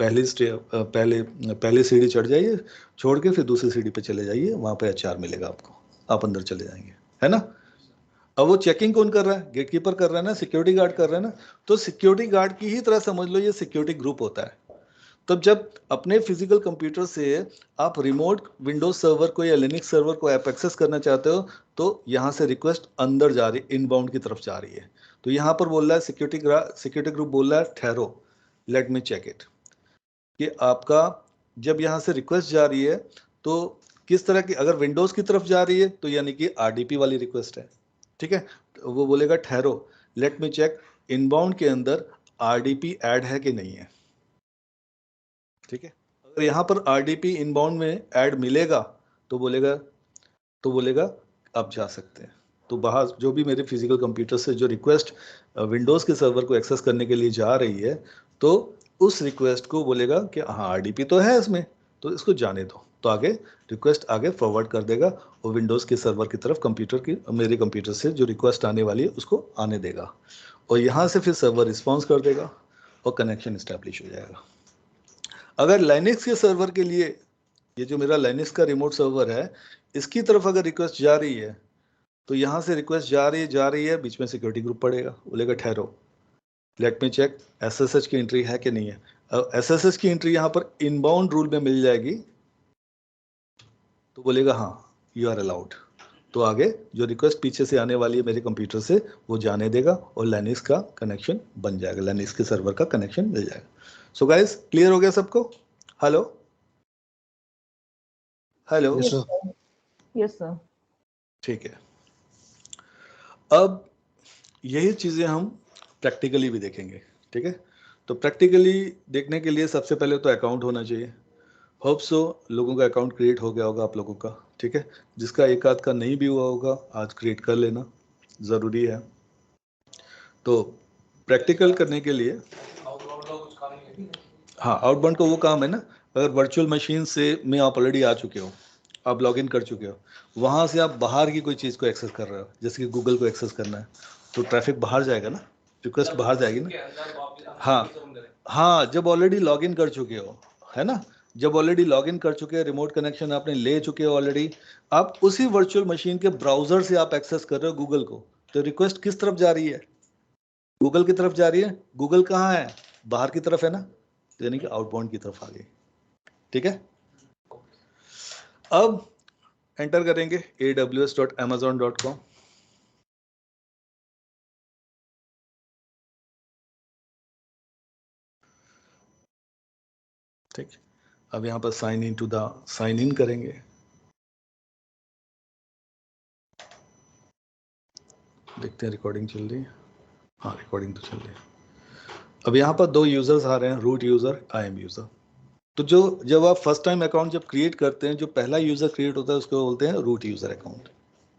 पहले सीढ़ी चढ़ जाइए, छोड़ के फिर दूसरी सीढ़ी पे चले जाइए, वहाँ पे HR मिलेगा आपको, आप अंदर चले जाएंगे, है ना। अब वो चेकिंग कौन कर रहा है, गेटकीपर कर रहा है ना, सिक्योरिटी गार्ड कर रहा है ना। तो सिक्योरिटी गार्ड की ही तरह समझ लो ये सिक्योरिटी ग्रुप होता है। तब जब अपने फिजिकल कंप्यूटर से आप रिमोट विंडोज सर्वर को या लिनक्स सर्वर को ऐप एक्सेस करना चाहते हो, तो यहाँ से रिक्वेस्ट अंदर जा रही, इनबाउंड की तरफ जा रही है। तो यहाँ पर बोल रहा है सिक्योरिटी ग्रुप बोल रहा है ठहरो, लेट मी चेक इट, कि आपका जब यहाँ से रिक्वेस्ट जा रही है तो किस तरह की, अगर विंडोज की तरफ जा रही है तो यानी कि RDP वाली रिक्वेस्ट है, ठीक है। तो वो बोलेगा ठहरो, लेट मी चेक इनबाउंड के अंदर RDP ऐड है कि नहीं है, ठीक है। अगर यहाँ पर RDP इनबाउंड में ऐड मिलेगा तो बोलेगा आप जा सकते हैं। तो बाहर जो भी मेरे फिजिकल कंप्यूटर से जो रिक्वेस्ट विंडोज के सर्वर को एक्सेस करने के लिए जा रही है, तो उस रिक्वेस्ट को बोलेगा कि हाँ RDP तो है इसमें, तो इसको जाने दो, तो आगे रिक्वेस्ट आगे फॉरवर्ड कर देगा और विंडोज के सर्वर की तरफ मेरे कंप्यूटर से जो रिक्वेस्ट आने वाली है उसको आने देगा, और यहाँ से फिर सर्वर रिस्पॉन्स कर देगा और कनेक्शन इस्टेब्लिश हो जाएगा। अगर लाइनेक्स के सर्वर के लिए, ये जो मेरा लाइनेक्स का रिमोट सर्वर है, इसकी तरफ अगर रिक्वेस्ट जा रही है, तो यहाँ से रिक्वेस्ट जा रही है, बीच में सिक्योरिटी ग्रुप पड़ेगा, बोलेगा ठहरो, लेट मी चेक SSH की एंट्री है कि नहीं है। अब SSH की एंट्री यहाँ पर इनबाउंड रूल में मिल जाएगी, तो बोलेगा हाँ यू आर अलाउड, तो आगे जो रिक्वेस्ट पीछे से आने वाली है मेरे कंप्यूटर से वो जाने देगा और लाइनेक्स का कनेक्शन बन जाएगा, लाइनेक्स के सर्वर का कनेक्शन मिल जाएगा। सो गाइस क्लियर हो गया सबको? Hello hello, Yes, sir. Yes sir. ठीक है। अब यही चीज़ें हम प्रैक्टिकली भी देखेंगे, ठीक है। तो प्रैक्टिकली देखने के लिए सबसे पहले तो अकाउंट होना चाहिए। होप सो लोगों का अकाउंट क्रिएट हो गया होगा आप लोगों का, ठीक है। जिसका एक आध का नहीं भी हुआ होगा आज क्रिएट कर लेना ज़रूरी है। तो प्रैक्टिकल करने के लिए, हाँ आउटबाउंड का वो काम है ना, अगर वर्चुअल मशीन से में आप ऑलरेडी आ चुके हो, आप लॉगिन कर चुके हो, वहाँ से आप बाहर की कोई चीज़ को एक्सेस कर रहे हो, जैसे कि गूगल को एक्सेस करना है, तो ट्रैफिक बाहर जाएगा ना, रिक्वेस्ट बाहर जाएगी ना। हाँ हाँ, जब ऑलरेडी लॉगिन कर चुके हो, है ना, जब ऑलरेडी लॉगिन कर चुके हैं, रिमोट कनेक्शन आपने ले चुके हो ऑलरेडी, आप उसी वर्चुअल मशीन के ब्राउजर से आप एक्सेस कर रहे हो गूगल को, तो रिक्वेस्ट किस तरफ जा रही है, गूगल की तरफ जा रही है। गूगल कहाँ है, बाहर की तरफ है ना, तो यानी कि आउटबाउंड की तरफ आ गई, ठीक है। अब एंटर करेंगे aws.amazon.com, ठीक। अब यहाँ पर साइन इन करेंगे, देखते हैं रिकॉर्डिंग चल रही है, हाँ रिकॉर्डिंग तो चल रही है। अब यहाँ पर दो यूजर्स आ रहे हैं, रूट यूजर, IM यूजर। तो जब आप फर्स्ट टाइम अकाउंट जब क्रिएट करते हैं, जो पहला यूजर क्रिएट होता है उसको बोलते हैं रूट यूजर अकाउंट,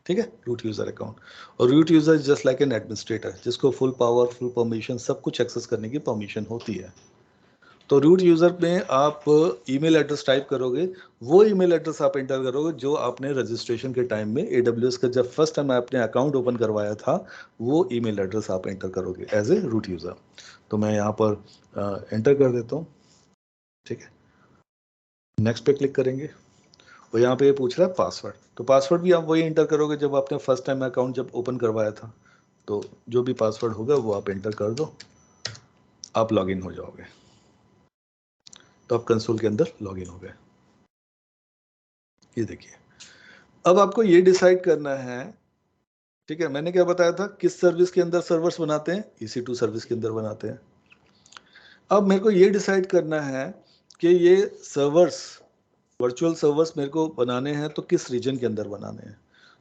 ठीक है, रूट यूजर अकाउंट। और root user is just like an administrator, जिसको फुल पावर, फुल परमिशन, सब कुछ एक्सेस करने की परमिशन होती है। तो रूट यूजर में आप ईमेल एड्रेस टाइप करोगे, वो ईमेल एड्रेस आप एंटर करोगे जो आपने रजिस्ट्रेशन के टाइम में AWS का जब फर्स्ट टाइम आपने अकाउंट ओपन करवाया था, वो ईमेल एड्रेस आप एंटर करोगे एज ए रूट यूजर। तो मैं यहाँ पर एंटर कर देता हूँ, ठीक है, नेक्स्ट पे क्लिक करेंगे। और यहाँ पे ये पूछ रहा है पासवर्ड, तो पासवर्ड भी आप वही एंटर करोगे जब आपने फर्स्ट टाइम अकाउंट जब ओपन करवाया था, तो जो भी पासवर्ड होगा वो आप एंटर कर दो, आप लॉगिन हो जाओगे। तो आप कंसोल के अंदर लॉगिन हो गए, ये देखिए अब आपको ये डिसाइड करना है, ठीक है, मैंने क्या बताया था, किस सर्विस के अंदर सर्वर्स बनाते हैं, EC2 सर्विस के अंदर बनाते हैं। अब मेरे को ये डिसाइड करना है कि ये सर्वर्स, वर्चुअल सर्वर्स मेरे को बनाने हैं तो किस रीजन के अंदर बनाने हैं।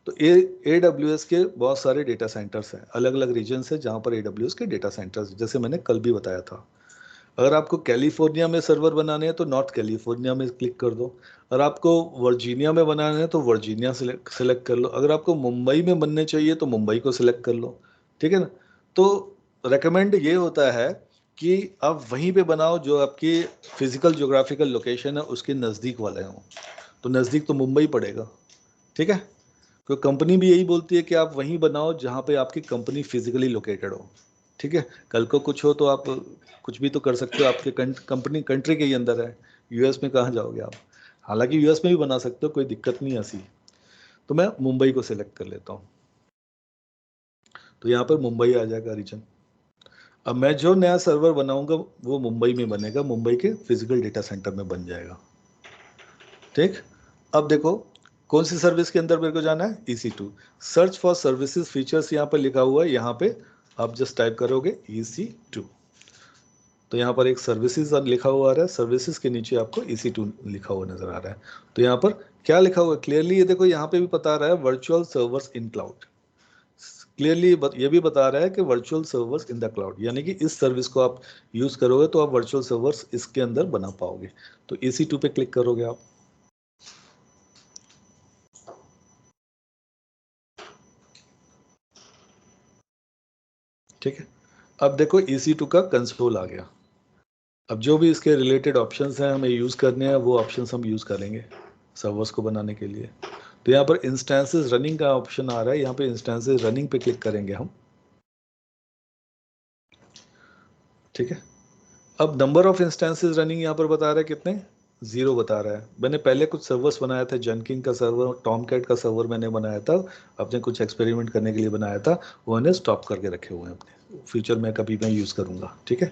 तो AWS के बहुत सारे डेटा सेंटर्स हैं, अलग अलग रीजन है जहाँ पर AWS के डेटा सेंटर्स, जैसे मैंने कल भी बताया था। अगर आपको कैलिफोर्निया में सर्वर बनाने हैं तो नॉर्थ कैलिफोर्निया में क्लिक कर दो, अगर आपको वर्जीनिया में बनाने हैं तो वर्जीनिया सेलेक्ट कर लो, अगर आपको मुंबई में बनने चाहिए तो मुंबई को सिलेक्ट कर लो, ठीक है ना। तो रेकमेंड ये होता है कि आप वहीं पे बनाओ जो आपकी फिजिकल ज्योग्राफिकल लोकेशन है उसके नज़दीक वाले हों। तो नज़दीक तो मुंबई पड़ेगा, ठीक है, क्योंकि कंपनी भी यही बोलती है कि आप वहीं बनाओ जहाँ पे आपकी कंपनी फिजिकली लोकेटेड हो, ठीक है। कल को कुछ हो तो आप कुछ भी तो कर सकते हो, आपके कंपनी कंट्री के ही अंदर है, US में कहाँ जाओगे आप। हालांकि US में भी बना सकते हो, कोई दिक्कत नहीं ऐसी। तो मैं मुंबई को सिलेक्ट कर लेता हूँ, तो यहाँ पर मुंबई आ जाएगा रीजन। अब मैं जो नया सर्वर बनाऊंगा वो मुंबई में बनेगा, मुंबई के फिजिकल डेटा सेंटर में बन जाएगा, ठीक। अब देखो कौन सी सर्विस के अंदर मेरे को जाना है, EC2। Search for services features यहाँ पर लिखा हुआ है, यहाँ पे आप जस्ट टाइप करोगे EC2, तो यहाँ पर एक सर्विसेज लिखा हुआ आ रहा है, सर्विसेज के नीचे आपको EC2 लिखा हुआ नजर आ रहा है। तो यहाँ पर क्या लिखा हुआ है क्लियरली, ये देखो यहाँ पे भी बता रहा है वर्चुअल सर्वर्स इन क्लाउड, क्लियरली ये भी बता रहा है कि virtual servers in the cloud, यानी कि इस सर्विस को आप यूज करोगे तो आप वर्चुअल सर्वर्स इसके अंदर बना पाओगे। तो EC2 पे क्लिक करोगे आप, ठीक है। अब देखो EC2 का कंसोल आ गया। अब जो भी इसके रिलेटेड ऑप्शंस हैं हमें यूज करने हैं वो ऑप्शंस हम यूज करेंगे सर्वर्स को बनाने के लिए। तो यहाँ पर इंस्टेंसेस रनिंग का ऑप्शन आ रहा है, यहाँ पे इंस्टेंसेस रनिंग पे क्लिक करेंगे हम, ठीक है। अब नंबर ऑफ इंस्टेंसेस रनिंग यहाँ पर बता रहा है कितने, 0 बता रहा है। मैंने पहले कुछ सर्वर्स बनाया था, जेनकिन का सर्वर, टॉमकैट का सर्वर मैंने बनाया था, अपने कुछ एक्सपेरिमेंट करने के लिए बनाया था, वो मैंने स्टॉप करके रखे हुए हैं अपने, फ्यूचर में कभी मैं यूज़ करूँगा, ठीक है।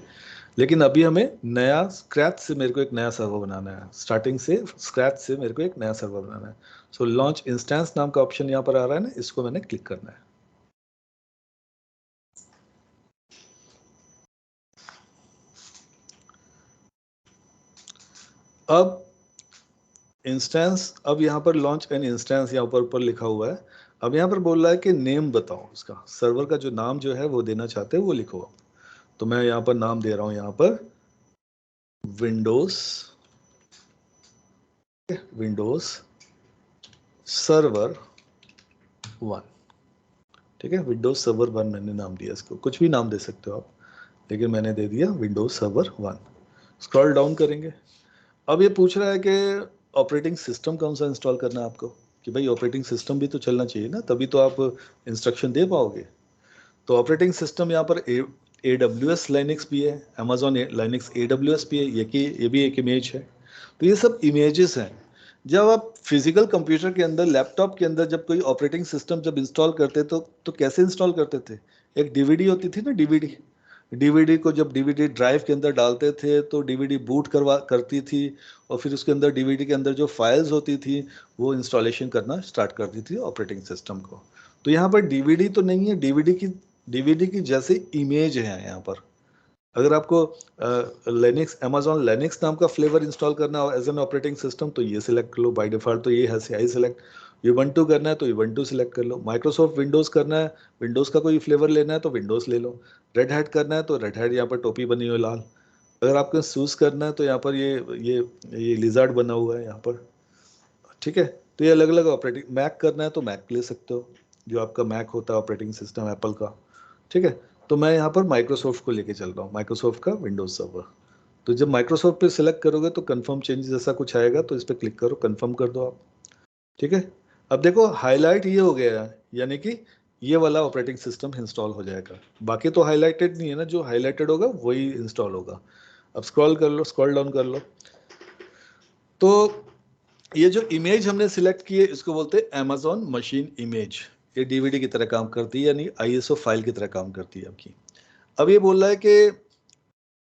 लेकिन अभी हमें नया स्क्रैच से मेरे को एक नया सर्वर बनाना है, स्टार्टिंग से स्क्रैच से मेरे को एक नया सर्वर बनाना है। सो लॉन्च इंस्टेंस नाम का ऑप्शन यहाँ पर आ रहा है ना, इसको मैंने क्लिक करना है। अब इंस्टेंस, अब यहाँ पर लॉन्च एन इंस्टेंस यहाँ ऊपर लिखा हुआ है। अब यहाँ पर बोल रहा है कि नेम बताओ, उसका सर्वर का जो नाम जो है वो देना चाहते हैं वो लिखो। तो मैं यहाँ पर नाम दे रहा हूँ, यहाँ पर विंडोज सर्वर 1, ठीक है। विंडोज सर्वर 1 मैंने नाम दिया, इसको कुछ भी नाम दे सकते हो आप, लेकिन मैंने दे दिया विंडोज सर्वर 1। स्क्रॉल डाउन करेंगे, अब ये पूछ रहा है कि ऑपरेटिंग सिस्टम कौन सा इंस्टॉल करना है आपको, कि भाई ऑपरेटिंग सिस्टम भी तो चलना चाहिए ना, तभी तो आप इंस्ट्रक्शन दे पाओगे। तो ऑपरेटिंग सिस्टम यहाँ पर AWS लाइनिक्स भी है, अमेजॉन लाइनिक्स AWS भी है, ये भी एक इमेज है। तो ये सब इमेजेस हैं। जब आप फिजिकल कंप्यूटर के अंदर, लैपटॉप के अंदर जब कोई ऑपरेटिंग सिस्टम जब इंस्टॉल करते तो कैसे इंस्टॉल करते थे, एक DVD होती थी ना, DVD को जब DVD ड्राइव के अंदर डालते थे तो DVD बूट करती थी, और फिर उसके अंदर DVD के अंदर जो फाइल्स होती थी वो इंस्टॉलेशन करना स्टार्ट करती थी ऑपरेटिंग सिस्टम को। तो यहाँ पर DVD तो नहीं है, DVD की जैसे इमेज है यहाँ पर। अगर आपको लिनक्स, अमेजॉन लिनक्स नाम का फ्लेवर इंस्टॉल करना हो एज एन ऑपरेटिंग सिस्टम तो ये सिलेक्ट कर लो, बाय डिफॉल्ट तो ये है CI सिलेक्ट। Ubuntu करना है तो Ubuntu सिलेक्ट कर लो, माइक्रोसॉफ्ट विंडोज़ करना है, विंडोज़ का कोई फ्लेवर लेना है तो विंडोज़ ले लो, रेड हैट करना है तो रेड हैट, यहाँ पर टोपी बनी हुई लाल। अगर आपको सूस करना है तो यहाँ पर ये लिजार्ड बना हुआ है यहाँ पर, ठीक है। तो ये अलग अलग ऑपरेटिंग, मैक करना है तो मैक ले सकते हो, जो आपका मैक होता है ऑपरेटिंग सिस्टम एप्पल का, ठीक है। तो मैं यहाँ पर माइक्रोसॉफ्ट को लेके चल रहा हूँ, माइक्रोसॉफ्ट का विंडोज सर्वर। तो जब माइक्रोसॉफ्ट पे सिलेक्ट करोगे तो कंफर्म चेंजेस जैसा कुछ आएगा, तो इस पर क्लिक करो, कंफर्म कर दो आप, ठीक है। अब देखो हाईलाइट ये हो गया है, यानी कि ये वाला ऑपरेटिंग सिस्टम इंस्टॉल हो जाएगा। बाकी तो हाईलाइटेड नहीं है ना, जो हाईलाइटेड होगा वही इंस्टॉल होगा। अब स्क्रॉल कर लो, स्क्रॉल डाउन कर लो, तो ये जो इमेज हमने सिलेक्ट की है इसको बोलते हैं अमेजॉन मशीन इमेज। ये DVD की तरह काम करती है, यानी ISO फाइल की तरह काम करती है आपकी। अब ये बोल रहा है कि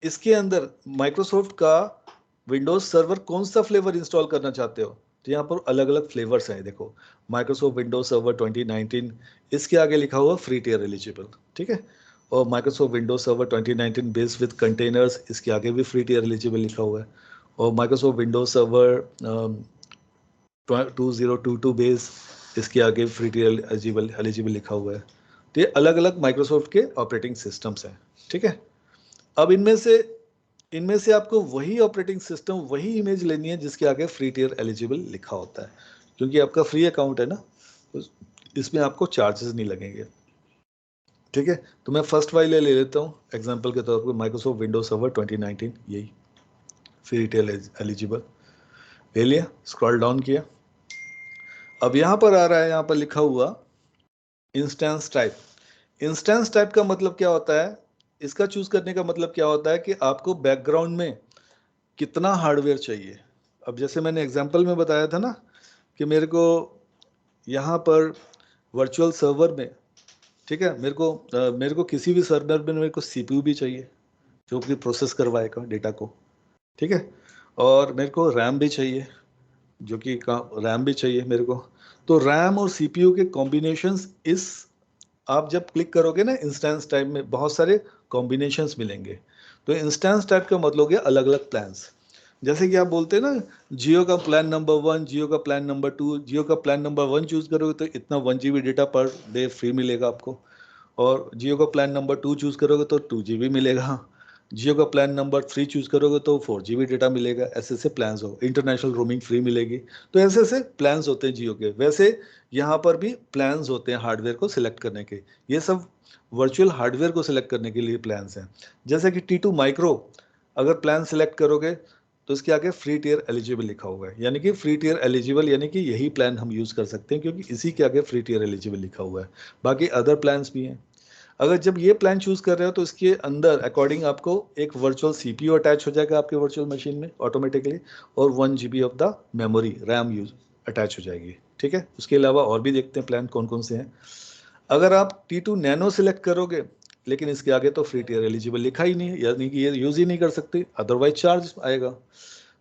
इसके अंदर माइक्रोसॉफ्ट का विंडोज सर्वर कौन सा फ्लेवर इंस्टॉल करना चाहते हो, तो यहाँ पर अलग अलग फ्लेवर्स हैं। देखो माइक्रोसॉफ्ट विंडोज सर्वर 2019, इसके आगे लिखा हुआ फ्री टियर एलिजिबल, ठीक है। और Microsoft Windows server 2019 based with containers, इसके आगे भी फ्री टियर एलिजिबल लिखा हुआ है। और माइक्रोसॉफ्ट विंडोज सर्वर 2022 बेस, इसके आगे फ्री टियर एलिजिबल लिखा हुआ है। तो ये अलग अलग माइक्रोसॉफ्ट के ऑपरेटिंग सिस्टम्स हैं, ठीक है। अब इनमें से आपको वही ऑपरेटिंग सिस्टम, वही इमेज लेनी है जिसके आगे फ्री टियर एलिजिबल लिखा होता है, क्योंकि आपका फ्री अकाउंट है ना, तो इसमें आपको चार्जेस नहीं लगेंगे, ठीक है। तो मैं फर्स्ट फाइल ले लेता हूँ एग्जांपल के तौर पर, माइक्रोसॉफ्ट विंडोज सर्वर 2019, यही फ्री टियर एलिजिबल ले लिया, स्क्रॉल डाउन किया। अब यहाँ पर आ रहा है, यहाँ पर लिखा हुआ इंस्टेंस टाइप। इंस्टेंस टाइप का मतलब क्या होता है, इसका चूज करने का मतलब क्या होता है कि आपको बैकग्राउंड में कितना हार्डवेयर चाहिए। अब जैसे मैंने एग्जांपल में बताया था ना कि मेरे को यहाँ पर वर्चुअल सर्वर में, ठीक है, मेरे को किसी भी सर्वर में मेरे को सीपीयू भी चाहिए जो कि प्रोसेस करवाएगा डेटा को, ठीक है। और मेरे को रैम भी चाहिए, जो कि रैम भी चाहिए मेरे को। तो रैम और सीपीयू के कॉम्बिनेशंस, इस आप जब क्लिक करोगे ना इंस्टेंस टाइप में, बहुत सारे कॉम्बिनेशंस मिलेंगे। तो इंस्टेंस टाइप का मतलब हो गया अलग अलग प्लान्स। जैसे कि आप बोलते हैं ना, जियो का प्लान नंबर 1, जियो का प्लान नंबर 2, जियो का प्लान नंबर 1 चूज करोगे तो इतना 1 GB data per day free मिलेगा आपको, और जियो का प्लान नंबर 2 चूज करोगे तो 2 GB मिलेगा, जियो का प्लान नंबर 3 चूज करोगे तो 4 GB डेटा मिलेगा। ऐसे ऐसे प्लान्स हो, इंटरनेशनल रोमिंग फ्री मिलेगी। तो ऐसे ऐसे प्लान्स होते हैं जियो के। वैसे यहाँ पर भी प्लान्स होते हैं हार्डवेयर को सिलेक्ट करने के। ये सब वर्चुअल हार्डवेयर को सिलेक्ट करने के लिए प्लान्स हैं। जैसे कि T2 माइक्रो अगर प्लान सिलेक्ट करोगे तो इसके आगे फ्री टियर एलिजिबल लिखा हुआ है, यानी कि फ्री टियर एलिजिबल यानी कि यही प्लान हम यूज़ कर सकते हैं, क्योंकि इसी के आगे फ्री टियर एलिजिबल लिखा हुआ है। बाकी अदर प्लान्स भी हैं। अगर जब ये प्लान चूज कर रहे हो तो इसके अंदर अकॉर्डिंग आपको एक वर्चुअल सीपीयू अटैच हो जाएगा आपके वर्चुअल मशीन में ऑटोमेटिकली, और 1 GB of the memory RAM use attach हो जाएगी, ठीक है। उसके अलावा और भी देखते हैं प्लान कौन कौन से हैं। अगर आप T2 नैनो सिलेक्ट करोगे, लेकिन इसके आगे तो फ्री टियर एलिजिबल लिखा ही नहीं है, यानी कि ये यूज ही नहीं कर सकते, अदरवाइज चार्ज आएगा।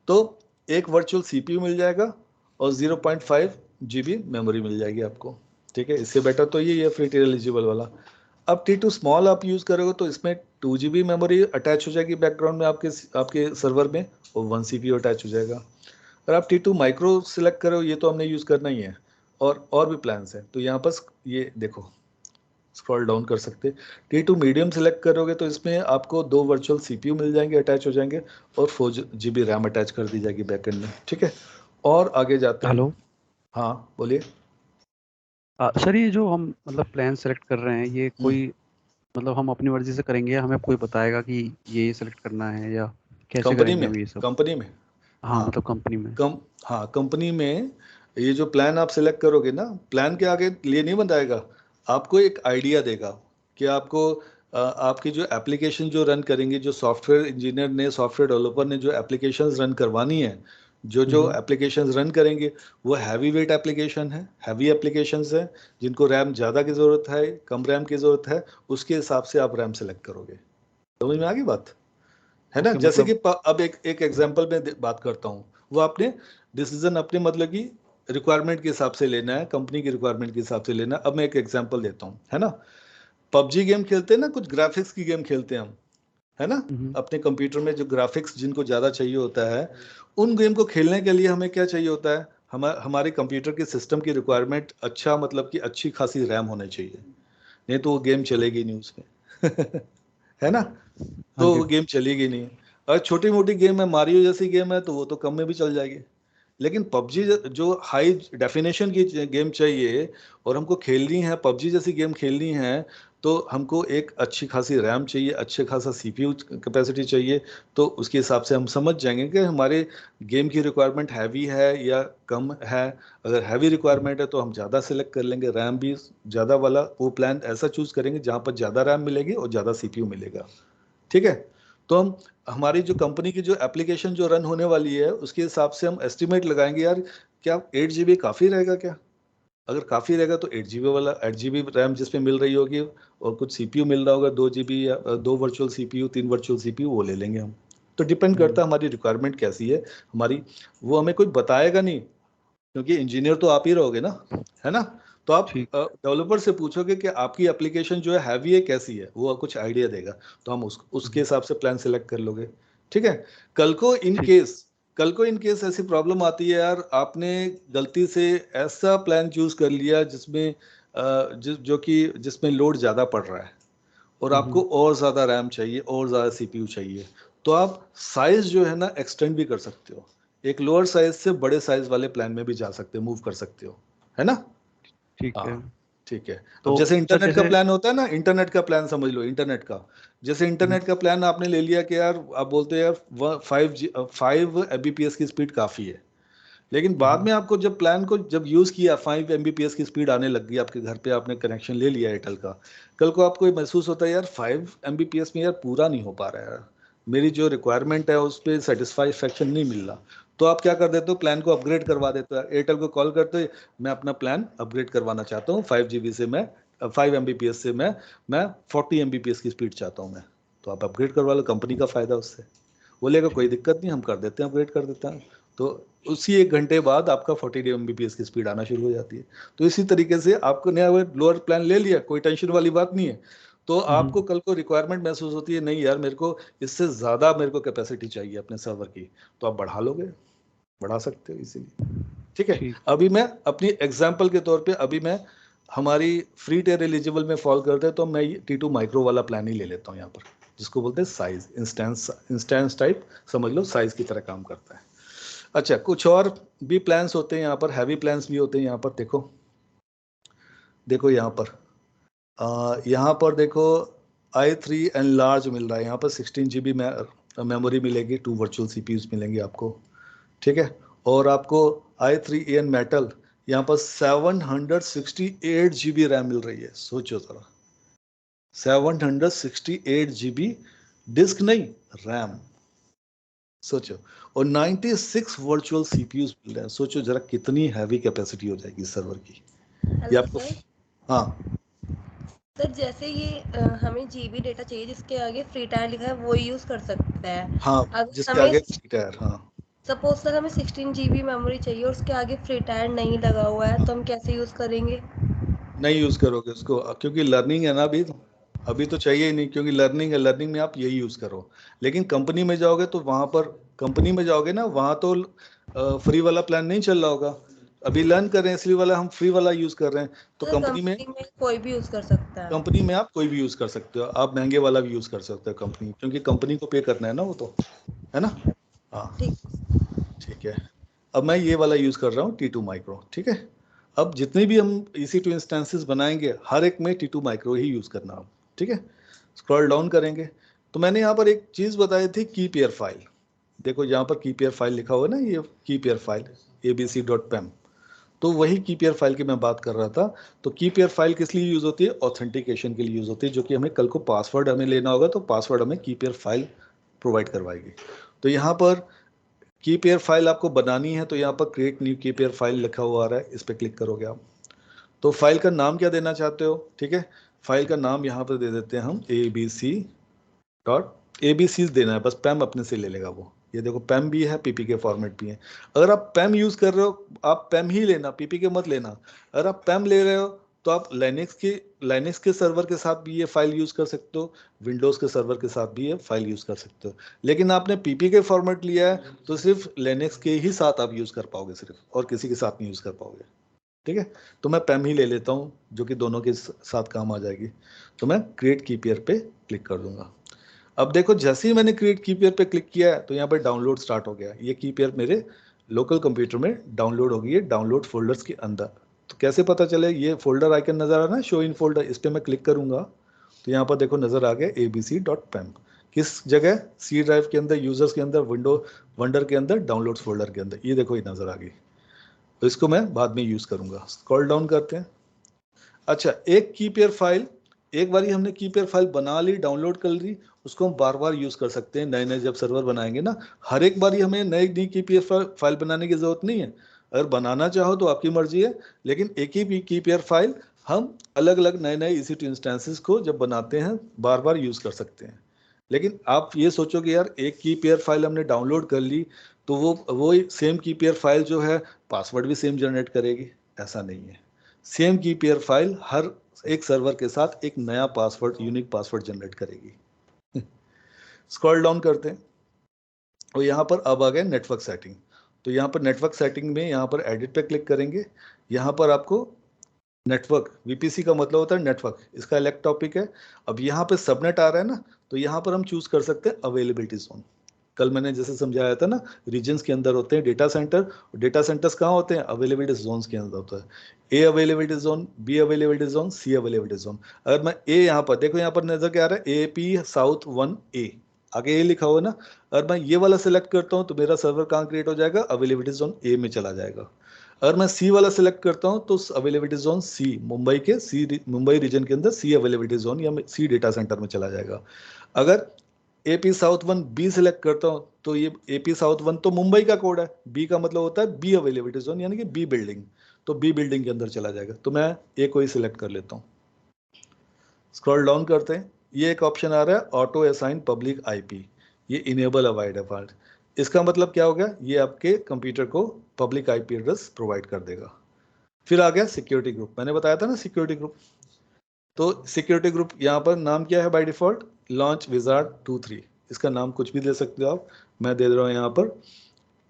तो एक वर्चुअल सीपीयू मिल जाएगा और 0.5 GB मेमोरी मिल जाएगी आपको, ठीक है। इससे बेटर तो ये है फ्री टियर एलिजिबल वाला। अब T2 स्मॉल आप यूज करोगे तो इसमें 2 GB मेमोरी अटैच हो जाएगी बैकग्राउंड में आपके सर्वर में, और 1 CPU अटैच हो जाएगा। अगर आप T2 माइक्रो सिलेक्ट करो, ये तो हमने यूज करना ही है, और भी प्लान्स हैं। तो यहाँ पर ये देखो स्क्रॉल डाउन कर सकते। T2 मीडियम सिलेक्ट करोगे तो इसमें आपको 2 वर्चुअल CPU मिल जाएंगे, अटैच हो जाएंगे, और 4 GB रैम अटैच कर दी जाएगी बैकएंड में, ठीक है। और आगे जाते हैं। हेलो हाँ बोलिए। सर, ये जो हम मतलब प्लान सेलेक्ट कर रहे हैं, ये कोई मतलब हम अपनी मर्जी से करेंगे या हमें कोई बताएगा कि ये सेलेक्ट करना है, या कैसे कंपनी करेंगे में, हम ये सब? कंपनी में हाँ, हाँ मतलब कंपनी में। हाँ कंपनी में ये जो प्लान आप सिलेक्ट करोगे ना, प्लान के आगे लिए नहीं बताएगा, आपको एक आइडिया देगा कि आपको आपकी जो एप्लीकेशन जो रन करेंगे, जो सॉफ्टवेयर इंजीनियर ने, सॉफ्टवेयर डेवलपर ने जो एप्लीकेशंस रन करवानी है, जो एप्लीकेशंस रन करेंगे वो हैवी वेट एप्लीकेशन है, हैवी एप्लीकेशंस है, जिनको रैम ज़्यादा की ज़रूरत है, कम रैम की ज़रूरत है, उसके हिसाब से आप रैम सेलेक्ट करोगे। समझ में आ गई बात, है ना। ओके, जैसे कि मतलब अब एक एग्जांपल में बात करता हूँ, वो आपने डिसीजन अपने मतलब की रिक्वायरमेंट के हिसाब से लेना है, कंपनी की रिक्वायरमेंट के हिसाब से लेना है। अब मैं एक एग्जांपल देता हूँ, है ना। पबजी गेम खेलते हैं ना, कुछ ग्राफिक्स की गेम खेलते हैं हम, है ना। हम्म, अपने कंप्यूटर में जो ग्राफिक्स जिनको ज़्यादा चाहिए होता है, उन गेम को खेलने के लिए हमें क्या चाहिए होता है, हमारे कंप्यूटर के सिस्टम की रिक्वायरमेंट अच्छा मतलब कि अच्छी खासी रैम होनी चाहिए, नहीं तो वो गेम चलेगी नहीं उसमें है ना। हाँ तो जी। वो गेम चलेगी नहीं। और छोटी मोटी गेम है, मारियो जैसी गेम है, तो वो तो कम में भी चल जाएगी। लेकिन पबजी जो हाई डेफिनेशन की गेम चाहिए और हमको खेलनी है, पबजी जैसी गेम खेलनी है, तो हमको एक अच्छी खासी रैम चाहिए, अच्छे खासा सीपीयू कैपेसिटी चाहिए। तो उसके हिसाब से हम समझ जाएंगे कि हमारे गेम की रिक्वायरमेंट हैवी है या कम है। अगर हैवी रिक्वायरमेंट है तो हम ज़्यादा सेलेक्ट कर लेंगे, रैम भी ज़्यादा वाला वो प्लान ऐसा चूज़ करेंगे जहाँ पर ज़्यादा रैम मिलेगी और ज़्यादा सीपीयू मिलेगा, ठीक है। तो हम हमारी जो कंपनी की जो एप्लीकेशन जो रन होने वाली है उसके हिसाब से हम एस्टिमेट लगाएंगे, यार क्या 8 GB काफ़ी रहेगा क्या। अगर काफ़ी रहेगा तो 8 GB रैम जिस पे मिल रही होगी और कुछ सीपीयू मिल रहा होगा 2 GB या 2 वर्चुअल सीपीयू 3 वर्चुअल सीपीयू, वो ले लेंगे हम। तो डिपेंड करता है हमारी रिक्वायरमेंट कैसी है हमारी, वो हमें कोई बताएगा नहीं, क्योंकि इंजीनियर तो आप ही रहोगे ना, है ना। तो आप ठीक। डेवलपर से पूछोगे कि आपकी एप्लीकेशन जो है हैवी है कैसी है, वो कुछ आइडिया देगा, तो हम उसके हिसाब से प्लान सेलेक्ट कर लोगे, ठीक है। कल को इन केस ऐसी प्रॉब्लम आती है यार, आपने गलती से ऐसा प्लान चूज कर लिया जिसमें जिसमें लोड ज्यादा पड़ रहा है और आपको और ज्यादा रैम चाहिए और ज्यादा सीपीयू चाहिए, तो आप साइज जो है ना एक्सटेंड भी कर सकते हो, एक लोअर साइज से बड़े साइज वाले प्लान में भी जा सकते हो, मूव कर सकते हो, है ना। ठीक है। हाँ ठीक है। तो अब जैसे सर इंटरनेट का जैसे प्लान होता है ना, इंटरनेट का प्लान समझ लो, इंटरनेट का जैसे इंटरनेट का प्लान आपने ले लिया कि यार आप बोलते हो यार 5 Mbps की स्पीड काफी है, लेकिन बाद में आपको जब प्लान को जब यूज किया 5 Mbps की स्पीड आने लग गई आपके घर पे, आपने कनेक्शन ले लिया एयरटेल का, कल को आपको ये महसूस होता है यार 5 Mbps में यार पूरा नहीं हो पा रहा है यार, मेरी जो रिक्वायरमेंट है उस पर सेटिस्फैक्शन नहीं मिल रहा, तो आप क्या कर देते हो, प्लान को अपग्रेड करवा देते हो, एयरटेल को कॉल करते हो, मैं अपना प्लान अपग्रेड करवाना चाहता हूँ 5 GB से, मैं 5 Mbps से मैं 40 Mbps की स्पीड चाहता हूँ मैं, तो आप अपग्रेड करवा लो, कंपनी का फायदा उससे, बोलेगा कोई दिक्कत नहीं हम कर देते हैं, अपग्रेड कर देते हैं, तो उसी 1 घंटे बाद आपका 40 Mbps की स्पीड आना शुरू हो जाती है। तो इसी तरीके से आपको नया लोअर प्लान ले लिया, कोई टेंशन वाली बात नहीं है, तो आपको कल को रिक्वायरमेंट महसूस होती है नहीं यार मेरे को इससे ज्यादा मेरे को कैपेसिटी चाहिए अपने सर्वर की, तो आप बढ़ा लोगे, बढ़ा सकते हो इसीलिए, ठीक है। ठीक। अभी मैं अपनी एग्जांपल के तौर पे अभी मैं हमारी फ्री टेयर एलिजिबल में फॉल करते हैं, तो मैं T2 माइक्रो वाला प्लान ही ले लेता हूँ यहाँ पर, जिसको बोलते हैं साइज इंस्टेंस टाइप, समझ लो साइज की तरह काम करता है। अच्छा, कुछ और भी प्लान्स होते हैं यहाँ पर, हैवी प्लान्स भी होते हैं यहाँ पर, देखो यहाँ पर देखो i3 एन लार्ज मिल रहा है यहाँ पर, 16 GB मेमोरी मिलेगी, 2 वर्चुअल CPUs मिलेंगे आपको, ठीक है। और आपको i3 एन मेटल यहाँ पर 768 GB रैम मिल रही है, सोचो जरा 768 GB डिस्क नहीं रैम, सोचो, और 96 वर्चुअल CPUs मिल रहे हैं, सोचो जरा कितनी हैवी कैपेसिटी हो जाएगी सर्वर की, ये हेलो आपको। सर। हाँ सर जैसे ये हमें जीबी डेटा चाहिए जिसके आगे फ्री टायर लिखा है वो यूज कर सकते हैं। हाँ, अगर जिसके हमें आगे टायर, हाँ सपोज सर हमें 16 जीबी मेमोरी चाहिए और उसके आगे फ्री टायर नहीं लगा हुआ है तो हम कैसे यूज करेंगे? नहीं यूज करोगे उसको, क्योंकि लर्निंग है ना अभी तो चाहिए ही नहीं, क्योंकि लर्निंग है, लर्निंग में आप यही यूज करो, लेकिन कंपनी में जाओगे तो वहां पर, कंपनी में जाओगे ना वहां तो फ्री वाला प्लान नहीं चल रहा होगा, अभी लर्न कर रहे हैं इसलिए वाला हम फ्री वाला यूज कर रहे हैं, तो सर कंपनी में कोई भी यूज कर सकता है। कंपनी में आप कोई भी यूज कर सकते हो, आप महंगे वाला भी यूज कर सकते हो कंपनी, क्योंकि कंपनी को पे करना है ना वो तो, है ना। हाँ ठीक। ठीक है। अब मैं ये वाला यूज कर रहा हूँ T2 माइक्रो, ठीक है। अब जितने भी हम EC2 इंस्टेंसेस बनाएंगे हर एक में T2 माइक्रो ही यूज करना आप, ठीक है। स्क्रॉल डाउन करेंगे तो मैंने यहाँ पर एक चीज बताई थी, की पेयर फाइल, देखो यहाँ पर की पेयर फाइल लिखा हुआ है ना, ये की पेयर फाइल abc.pem, तो वही की पेयर फाइल की मैं बात कर रहा था। तो की पेयर फाइल किस लिए यूज होती है, ऑथेंटिकेशन के लिए यूज होती है, जो कि हमें कल को पासवर्ड हमें लेना होगा, तो पासवर्ड हमें की पेयर फाइल प्रोवाइड करवाएगी। तो यहाँ पर की पेयर फाइल आपको बनानी है, तो यहाँ पर क्रिएट न्यू की पेयर फाइल लिखा हुआ आ रहा है, इस पर क्लिक करोगे आप, तो फाइल का नाम क्या देना चाहते हो, ठीक है। फाइल का नाम यहाँ पर दे देते हैं हम abc देना है, बस पैम अपने से ले लेगा वो, ये देखो पैम भी है, पीपीके फॉर्मेट भी है। अगर आप पैम यूज कर रहे हो आप पैम ही लेना, पीपीके मत लेना। अगर आप पैम ले रहे हो तो आप लाइनेक्स के सर्वर के साथ भी ये फाइल यूज कर सकते हो, विंडोज के सर्वर के साथ भी ये फाइल यूज कर सकते हो, लेकिन आपने पीपीके फॉर्मेट लिया है तो सिर्फ लिनक्स के ही साथ आप यूज कर पाओगे सिर्फ, और किसी के साथ नहीं यूज कर पाओगे, ठीक है। तो मैं पैम ही ले लेता हूँ जो कि दोनों के साथ काम आ जाएगी, तो मैं क्रिएट की पेयर पे क्लिक कर दूंगा। अब देखो जैसे ही मैंने क्रिएट की पेयर पे क्लिक किया है तो यहाँ पर डाउनलोड स्टार्ट हो गया, ये की पेयर मेरे लोकल कंप्यूटर में डाउनलोड हो गई है, डाउनलोड फोल्डर्स के अंदर। तो कैसे पता चले, ये फोल्डर आइकन नजर आ रहा है ना, शो इन फोल्डर, इस पर मैं क्लिक करूंगा तो यहाँ पर देखो नजर आ गया abc.pem, किस जगह, सी ड्राइव के अंदर, यूजर्स के अंदर, वंडर के अंदर, डाउनलोड्स फोल्डर के अंदर, ये देखो ये नजर आ गई। तो इसको मैं बाद में यूज करूंगा। स्क्रॉल डाउन करते हैं। अच्छा, एक की पेयर फाइल, एक बार हमने की पेयर फाइल बना ली, डाउनलोड कर ली, उसको हम बार बार यूज कर सकते हैं, नए नए जब सर्वर बनाएंगे ना, हर एक बार हमें नई की पेयर फाइल बनाने की जरूरत नहीं है। अगर बनाना चाहो तो आपकी मर्जी है, लेकिन एक ही की पेयर फाइल हम अलग अलग नए नए EC2 इंस्टेंसेस को जब बनाते हैं बार बार यूज कर सकते हैं। लेकिन आप ये सोचो कि यार एक की पेयर फाइल हमने डाउनलोड कर ली तो वो सेम की पेयर फाइल जो है पासवर्ड भी सेम जनरेट करेगी, ऐसा नहीं है। सेम की पेयर फाइल हर एक सर्वर के साथ एक नया पासवर्ड, यूनिक पासवर्ड जनरेट करेगी। स्क्रॉल डाउन करते हैं और यहाँ पर अब आ गए नेटवर्क सेटिंग। तो यहाँ पर नेटवर्क सेटिंग में यहाँ पर एडिट पे क्लिक करेंगे। यहाँ पर आपको नेटवर्क, वीपीसी का मतलब होता है नेटवर्क, इसका अलग टॉपिक है। अब यहाँ पे सबनेट आ रहा है ना, तो यहाँ पर हम चूज कर सकते हैं अवेलेबिलिटी जोन। कल मैंने जैसे समझाया था ना, रीजन्स के अंदर होते हैं डेटा सेंटर, डेटा सेंटर्स कहाँ होते हैं, अवेलेबिलिटी जोन्स के अंदर होता है। A availability zone, B availability zone, C availability zone. अगर मैं ए यहाँ पर देखो, यहाँ पर नजर क्या आ रहा है, AP साउथ 1A, आगे ये लिखा हुआ ना। अगर मैं ये वाला सिलेक्ट करता हूँ तो मेरा सर्वर कहाँ क्रिएट हो जाएगा, अवेलेबिलिटी जोन ए में चला जाएगा। अगर मैं सी वाला सिलेक्ट करता हूँ तो अवेलेबिलिटी जोन सी, मुंबई के सी, मुंबई रीजन के अंदर सी अवेलेबिलिटी जोन या सी डेटा सेंटर में चला जाएगा। अगर AP साउथ 1B सिलेक्ट करता हूँ तो ये AP साउथ 1 तो मुंबई का कोड है, बी का मतलब होता है बी अवेलेबिलिटी जोन, यानी कि बी बिल्डिंग, तो बी बिल्डिंग के अंदर चला जाएगा। तो मैं ए को ही सिलेक्ट कर लेता हूँ। स्क्रॉल डाउन करते हैं, ये एक ऑप्शन आ रहा है ऑटो असाइन पब्लिक IP, ये इनेबल है बाय डिफॉल्ट। इसका मतलब क्या हो गया, ये आपके कंप्यूटर को पब्लिक IP एड्रेस प्रोवाइड कर देगा। फिर आ गया सिक्योरिटी ग्रुप, मैंने बताया था ना सिक्योरिटी ग्रुप। तो सिक्योरिटी ग्रुप यहाँ पर नाम क्या है बाय डिफॉल्ट, लॉन्च विजार्ड 23, इसका नाम कुछ भी दे सकते हो आप। मैं दे रहा हूँ यहाँ पर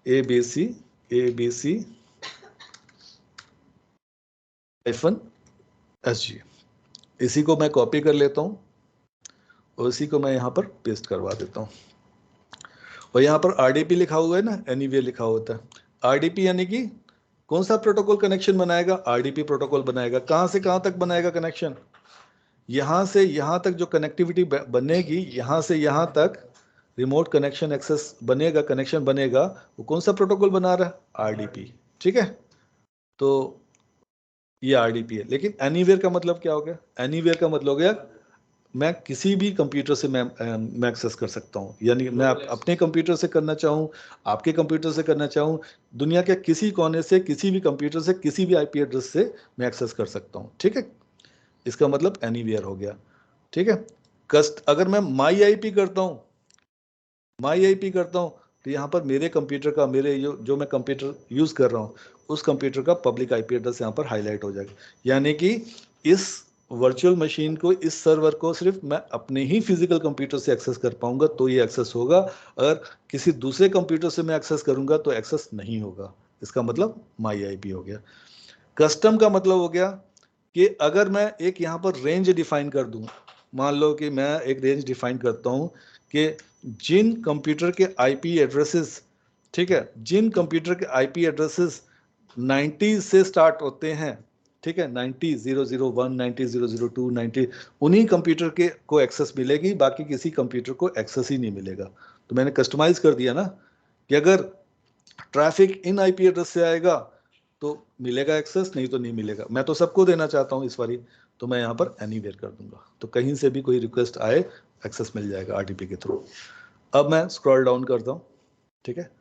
ABC -SG। इसी को मैं कॉपी कर लेता हूँ और इसी को मैं यहाँ पर पेस्ट करवा देता हूँ। और यहाँ पर RDP लिखा हुआ है ना, एनीवेयर लिखा होता है। RDP यानी कि कौन सा प्रोटोकॉल कनेक्शन बनाएगा, RDP प्रोटोकॉल बनाएगा। कहाँ से कहाँ तक बनाएगा कनेक्शन, यहाँ से यहाँ तक जो कनेक्टिविटी बनेगी, यहाँ से यहाँ तक रिमोट कनेक्शन एक्सेस बनेगा, कनेक्शन बनेगा, वो कौन सा प्रोटोकॉल बना रहा है, RDP। ठीक है, तो ये RDP है। लेकिन एनीवेयर का मतलब क्या हो गया, एनीवेयर का मतलब हो गया मैं किसी भी कंप्यूटर से मैं एक्सेस कर सकता हूँ, यानी मैं अपने कंप्यूटर से करना चाहूँ, आपके कंप्यूटर से करना चाहूँ, दुनिया के किसी कोने से किसी भी कंप्यूटर से किसी भी IP एड्रेस से मैं एक्सेस कर सकता हूँ। ठीक है, इसका मतलब एनीवेयर हो गया। ठीक है, अगर मैं माई IP करता हूँ, माई IP करता हूँ तो यहाँ पर मेरे कंप्यूटर का, मेरे जो मैं कंप्यूटर यूज कर रहा हूँ उस कंप्यूटर का पब्लिक IP एड्रेस यहाँ पर हाईलाइट हो जाएगा। यानी कि इस वर्चुअल मशीन को, इस सर्वर को सिर्फ मैं अपने ही फिजिकल कंप्यूटर से एक्सेस कर पाऊंगा तो ये एक्सेस होगा। अगर किसी दूसरे कंप्यूटर से मैं एक्सेस करूंगा तो एक्सेस नहीं होगा। इसका मतलब माई IP हो गया। कस्टम का मतलब हो गया कि अगर मैं एक यहाँ पर रेंज डिफाइन कर दूं, मान लो कि मैं एक रेंज डिफाइन करता हूं कि जिन कंप्यूटर के IP एड्रेसेस, ठीक है, जिन कंप्यूटर के IP एड्रेसेस 90 से स्टार्ट होते हैं, ठीक है, 90.0.0.1, 90.0.0.2, 90, उन्हीं कंप्यूटर के को एक्सेस मिलेगी, बाकी किसी कंप्यूटर को एक्सेस ही नहीं मिलेगा। तो मैंने कस्टमाइज कर दिया ना कि अगर ट्रैफिक इन IP एड्रेस से आएगा तो मिलेगा एक्सेस, नहीं तो नहीं मिलेगा। मैं तो सबको देना चाहता हूँ इस बारी, तो मैं यहाँ पर एनीवेयर कर दूंगा, तो कहीं से भी कोई रिक्वेस्ट आए एक्सेस मिल जाएगा RDP के थ्रू। अब मैं स्क्रॉल डाउन करता हूँ, ठीक है,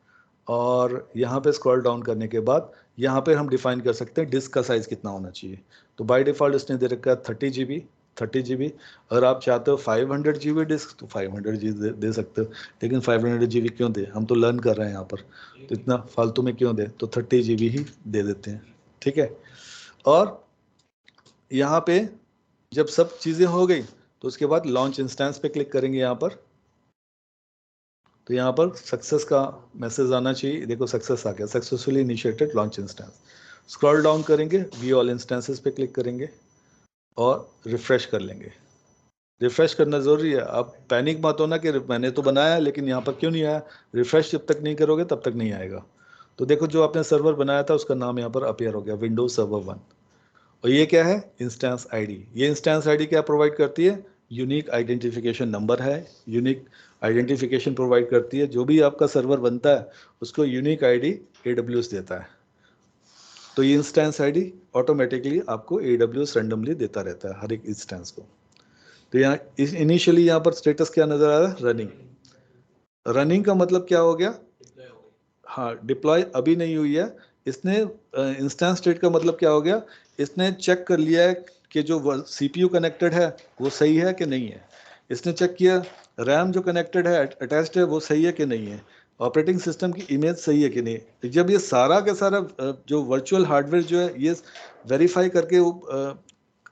और यहाँ पे स्क्रॉल डाउन करने के बाद यहाँ पे हम डिफाइन कर सकते हैं डिस्क का साइज कितना होना चाहिए। तो बाय डिफॉल्ट इसने दे रखा है 30 GB। अगर आप चाहते हो 500 GB डिस्क तो 500 GB दे सकते हो, लेकिन 500 GB क्यों दे, हम तो लर्न कर रहे हैं यहाँ पर, तो इतना फालतू में क्यों दे, तो 30 GB ही दे देते हैं। ठीक है, और यहाँ पे जब सब चीज़ें हो गई तो उसके बाद लॉन्च इंस्टेंस पे क्लिक करेंगे यहाँ पर, तो यहाँ पर सक्सेस का मैसेज आना चाहिए। देखो सक्सेस आ गया, successfully initiated launch instance. Scroll down करेंगे, व्यू ऑल इंस्टेंसेस पे क्लिक करेंगे और रिफ्रेश कर लेंगे। रिफ्रेश करना जरूरी है, आप पैनिक मत होना कि मैंने तो बनाया लेकिन यहाँ पर क्यों नहीं आया। रिफ्रेश जब तक नहीं करोगे तब तक नहीं आएगा। तो देखो जो आपने सर्वर बनाया था उसका नाम यहाँ पर अपीयर हो गया, विंडोज सर्वर 1। और ये क्या है, इंस्टेंस ID। ये इंस्टेंस ID क्या प्रोवाइड करती है, यूनिक आइडेंटिफिकेशन नंबर है, यूनिक आइडेंटिफिकेशन प्रोवाइड करती है। जो भी आपका सर्वर बनता है उसको यूनिक ID AWS देता है। तो ये इंस्टेंस ID ऑटोमेटिकली आपको AWS रैंडमली देता रहता है हर एक इंस्टेंस को। तो यहाँ इनिशियली यहाँ पर स्टेटस क्या नजर आ रहा है, रनिंग। रनिंग का मतलब क्या हो गया, हाँ, डिप्लॉय अभी नहीं हुई है। इसने इंस्टेंस स्टेट का मतलब क्या हो गया, इसने चेक कर लिया है कि जो CPU कनेक्टेड है वो सही है कि नहीं है। इसने चेक किया रैम जो कनेक्टेड है अटैच्ड है वो सही है कि नहीं है, ऑपरेटिंग सिस्टम की इमेज सही है कि नहीं। जब ये सारा का सारा जो वर्चुअल हार्डवेयर जो है ये वेरीफाई करके वो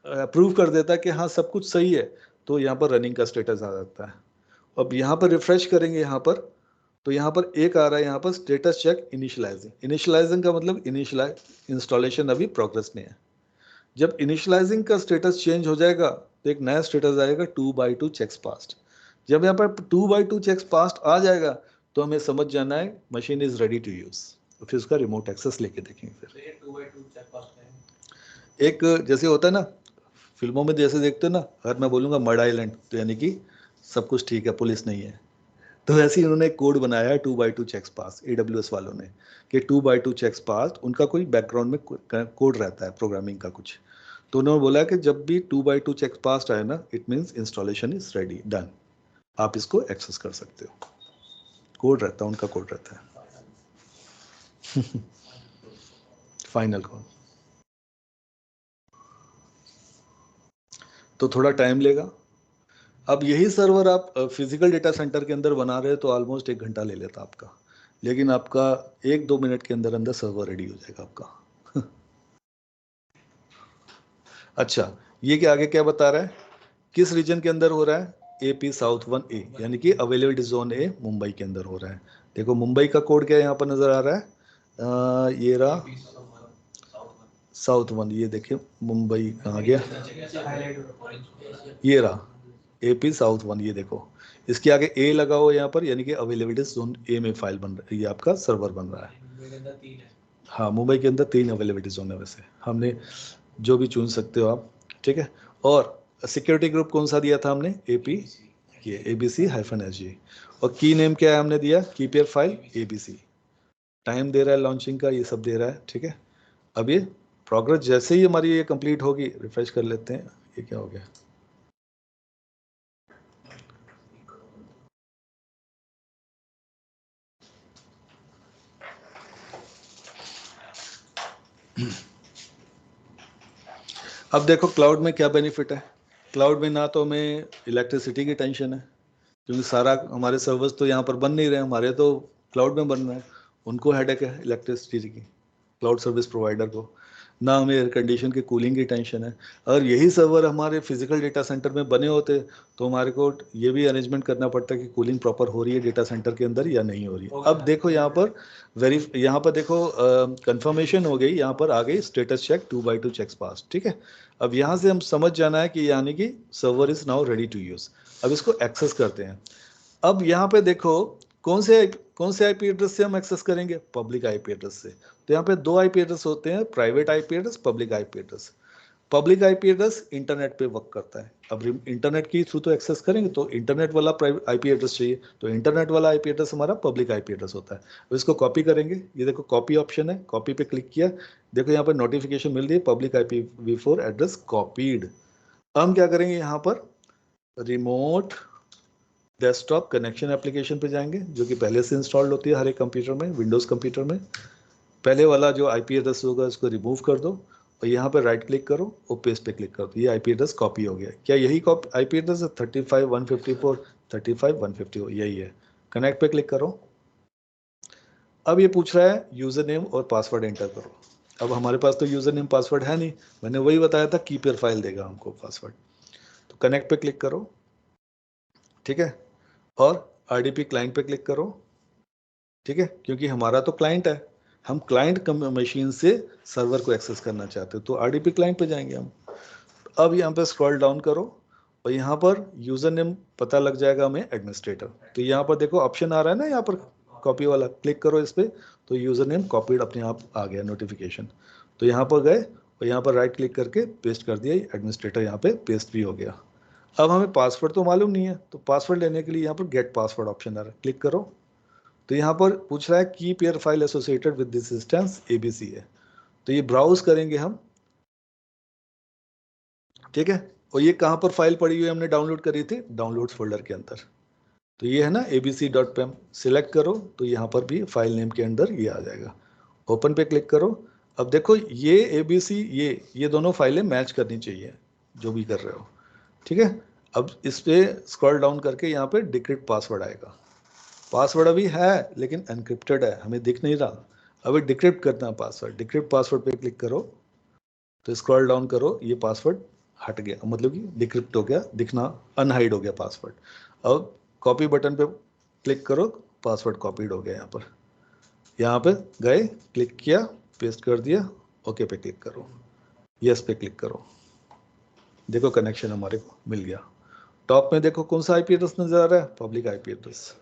अप्रूव कर देता है कि हाँ सब कुछ सही है, तो यहाँ पर रनिंग का स्टेटस आ जाता है। अब यहाँ पर रिफ्रेश करेंगे यहाँ पर, तो यहाँ पर एक आ रहा है यहाँ पर स्टेटस चेक इनिशियलाइजिंग। इनिशियलाइजिंग का मतलब इंस्टॉलेशन अभी प्रोग्रेस में है। जब इनिशियलाइजिंग का स्टेटस चेंज हो जाएगा तो एक नया स्टेटस आएगा 2/2 चेक्स पास्ट। जब यहाँ पर 2/2 चेक्स पास्ट आ जाएगा तो हमें समझ जाना है machine is ready to use, तो फिर उसका रिमोट एक्सेस लेके देखेंगे। फिर ये 2/2 चेक पास है। एक जैसे होता है ना फिल्मों में जैसे देखते हो ना, अगर मैं बोलूँगा मर्ड आइलैंड तो यानी कि सब कुछ ठीक है, पुलिस नहीं है, तो वैसे ही उन्होंने एक कोड बनाया है 2/2 चेक्स पास, AWS वालों ने, कि 2/2 चेक्स पास उनका कोई बैकग्राउंड में कोड रहता है प्रोग्रामिंग का कुछ, तो उन्होंने बोला कि जब भी 2/2 चेक्स पास आए ना it means installation is ready, done, आप इसको एक्सेस कर सकते हो। कोड रहता है, उनका कोड रहता है फाइनल कोड। तो थोड़ा टाइम लेगा। अब यही सर्वर आप फिजिकल डेटा सेंटर के अंदर बना रहे हो तो ऑलमोस्ट 1 घंटा ले लेता आपका, लेकिन आपका 1-2 मिनट के अंदर अंदर सर्वर रेडी हो जाएगा आपका अच्छा, ये क्या आगे क्या बता रहा है, किस रीजन के अंदर हो रहा है, AP South 1A, यानी कि अवेलेबिलिटी जोन ए मुंबई के अंदर हो रहा है। देखो मुंबई का कोड क्या यहाँ पर नजर आ रहा है, ये रहा South 1, ये देखिए मुंबई कहाँ गया, ये रहा AP South 1, ये देखो इसके आगे A लगा हुआ यहाँ पर, यानी कि अवेलेबिलिटी जोन A में फाइल बन रही है, ये आपका सर्वर बन रहा है। हाँ मुंबई के अंदर 3 अवेलेबिलिटी जोन है, वैसे हमने जो भी चुन सकते हो आप, ठीक है। और सिक्योरिटी ग्रुप कौन सा दिया था हमने, AP, ये ABC-SG, और की नेम क्या है हमने दिया, keep your file ABC, time दे रहा है लॉन्चिंग का, ये सब दे रहा है, ठीक है। अब ये प्रोग्रेस जैसे ही हमारी ये कंप्लीट होगी, रिफ्रेश कर लेते हैं, ये क्या हो गया, अब देखो क्लाउड में क्या बेनिफिट है। क्लाउड में ना तो हमें इलेक्ट्रिसिटी की टेंशन है, क्योंकि सारा हमारे सर्वर्स तो यहाँ पर बन नहीं रहे, हमारे तो क्लाउड में बन रहे हैं, उनको हेडेक है इलेक्ट्रिसिटी की, क्लाउड सर्विस प्रोवाइडर को। ना हमें एयर कंडीशन की कूलिंग की टेंशन है। अगर यही सर्वर हमारे फिजिकल डेटा सेंटर में बने होते तो हमारे को ये भी अरेंजमेंट करना पड़ता कि कूलिंग प्रॉपर हो रही है डेटा सेंटर के अंदर या नहीं हो रही है। अब देखो यहाँ पर यहाँ पर देखो कंफर्मेशन हो गई, यहाँ पर आ गई स्टेटस चेक 2/2 चेक्स पास, ठीक है। अब यहाँ से हम समझ जाना है कि यानी कि server is now ready to use. अब इसको एक्सेस करते हैं। अब यहाँ पे देखो कौन से IP एड्रेस से हम एक्सेस करेंगे, पब्लिक IP एड्रेस से। तो यहाँ पे 2 IP एड्रेस होते हैं, private IP address, public IP address. Public IP address internet पे वर्क करता है। अब इंटरनेट के थ्रू तो एक्सेस करेंगे तो इंटरनेट वाला प्राइवेट IP एड्रेस चाहिए, तो इंटरनेट वाला IP एड्रेस हमारा पब्लिक IP एड्रेस होता है। अब इसको कॉपी करेंगे, ये देखो कॉपी ऑप्शन है, कॉपी पे क्लिक किया, देखो यहाँ पर नोटिफिकेशन मिल रही है, पब्लिक IPv4 एड्रेस कॉपीड। हम क्या करेंगे, यहाँ पर रिमोट डेस्कटॉप कनेक्शन एप्लीकेशन पे जाएंगे, जो कि पहले से इंस्टॉल्ड होती है हर एक कंप्यूटर में, विंडोज़ कंप्यूटर में। पहले वाला जो IP एड्रेस होगा उसको रिमूव कर दो और यहाँ पर राइट क्लिक करो और पेस्ट पे क्लिक करो, ये IP एड्रेस कॉपी हो गया। क्या यही IP एड्रेस है 35.154 35.154, यही है। कनेक्ट पे क्लिक करो। अब ये पूछ रहा है यूज़र नेम और पासवर्ड एंटर करो। अब हमारे पास तो यूज़र नेम पासवर्ड है नहीं, मैंने वही बताया था कीप योर फाइल देगा हमको पासवर्ड। तो कनेक्ट पे क्लिक करो, ठीक है, और RDP क्लाइंट पे क्लिक करो, ठीक है, क्योंकि हमारा तो क्लाइंट है, हम क्लाइंट मशीन से सर्वर को एक्सेस करना चाहते हो, तो RDP क्लाइंट पे जाएंगे हम। अब यहाँ पे स्क्रॉल डाउन करो और यहाँ पर यूज़र नेम पता लग जाएगा हमें एडमिनिस्ट्रेटर। तो यहाँ पर देखो ऑप्शन आ रहा है ना, यहाँ पर कॉपी वाला, क्लिक करो इस पर, तो यूज़र नेम कॉपीड अपने आप आ गया नोटिफिकेशन। तो यहाँ पर गए और यहाँ पर राइट क्लिक करके पेस्ट कर दिया, एडमिनिस्ट्रेटर यहाँ पे पेस्ट भी हो गया। अब हमें पासवर्ड तो मालूम नहीं है, तो पासवर्ड लेने के लिए यहाँ पर गेट पासवर्ड ऑप्शन आ रहा है, क्लिक करो। तो यहाँ पर पूछ रहा है keep your file associated with this instance ABC है, तो ये ब्राउज करेंगे हम, ठीक है। और ये कहाँ पर फाइल पड़ी हुई है, हमने डाउनलोड करी थी डाउनलोड्स फोल्डर के अंदर। तो ये है ना abc.pem, सिलेक्ट करो तो यहाँ पर भी फाइल नेम के अंदर ये आ जाएगा। ओपन पे क्लिक करो। अब देखो ये ABC ये दोनों फाइलें मैच करनी चाहिए जो भी कर रहे हो, ठीक है। अब इस पे स्क्रॉल डाउन करके यहाँ पे डिक्रिप्ट पासवर्ड आएगा। पासवर्ड अभी है लेकिन एनक्रिप्टेड है, हमें दिख नहीं रहा। अभी डिक्रिप्ट करना है पासवर्ड। डिक्रिप्ट पासवर्ड पे क्लिक करो तो स्क्रॉल डाउन करो, ये पासवर्ड हट गया, मतलब कि डिक्रिप्ट हो गया, दिखना अनहाइड हो गया पासवर्ड। अब कॉपी बटन पे क्लिक करो, पासवर्ड कॉपीड हो गया। यहाँ पे गए, क्लिक किया, पेस्ट कर दिया, ओके पे क्लिक करो, यस पे क्लिक करो। देखो कनेक्शन हमारे को मिल गया। टॉप में देखो कौन सा आईपी एड्रेस नजर आ रहा है, पब्लिक आईपी एड्रेस।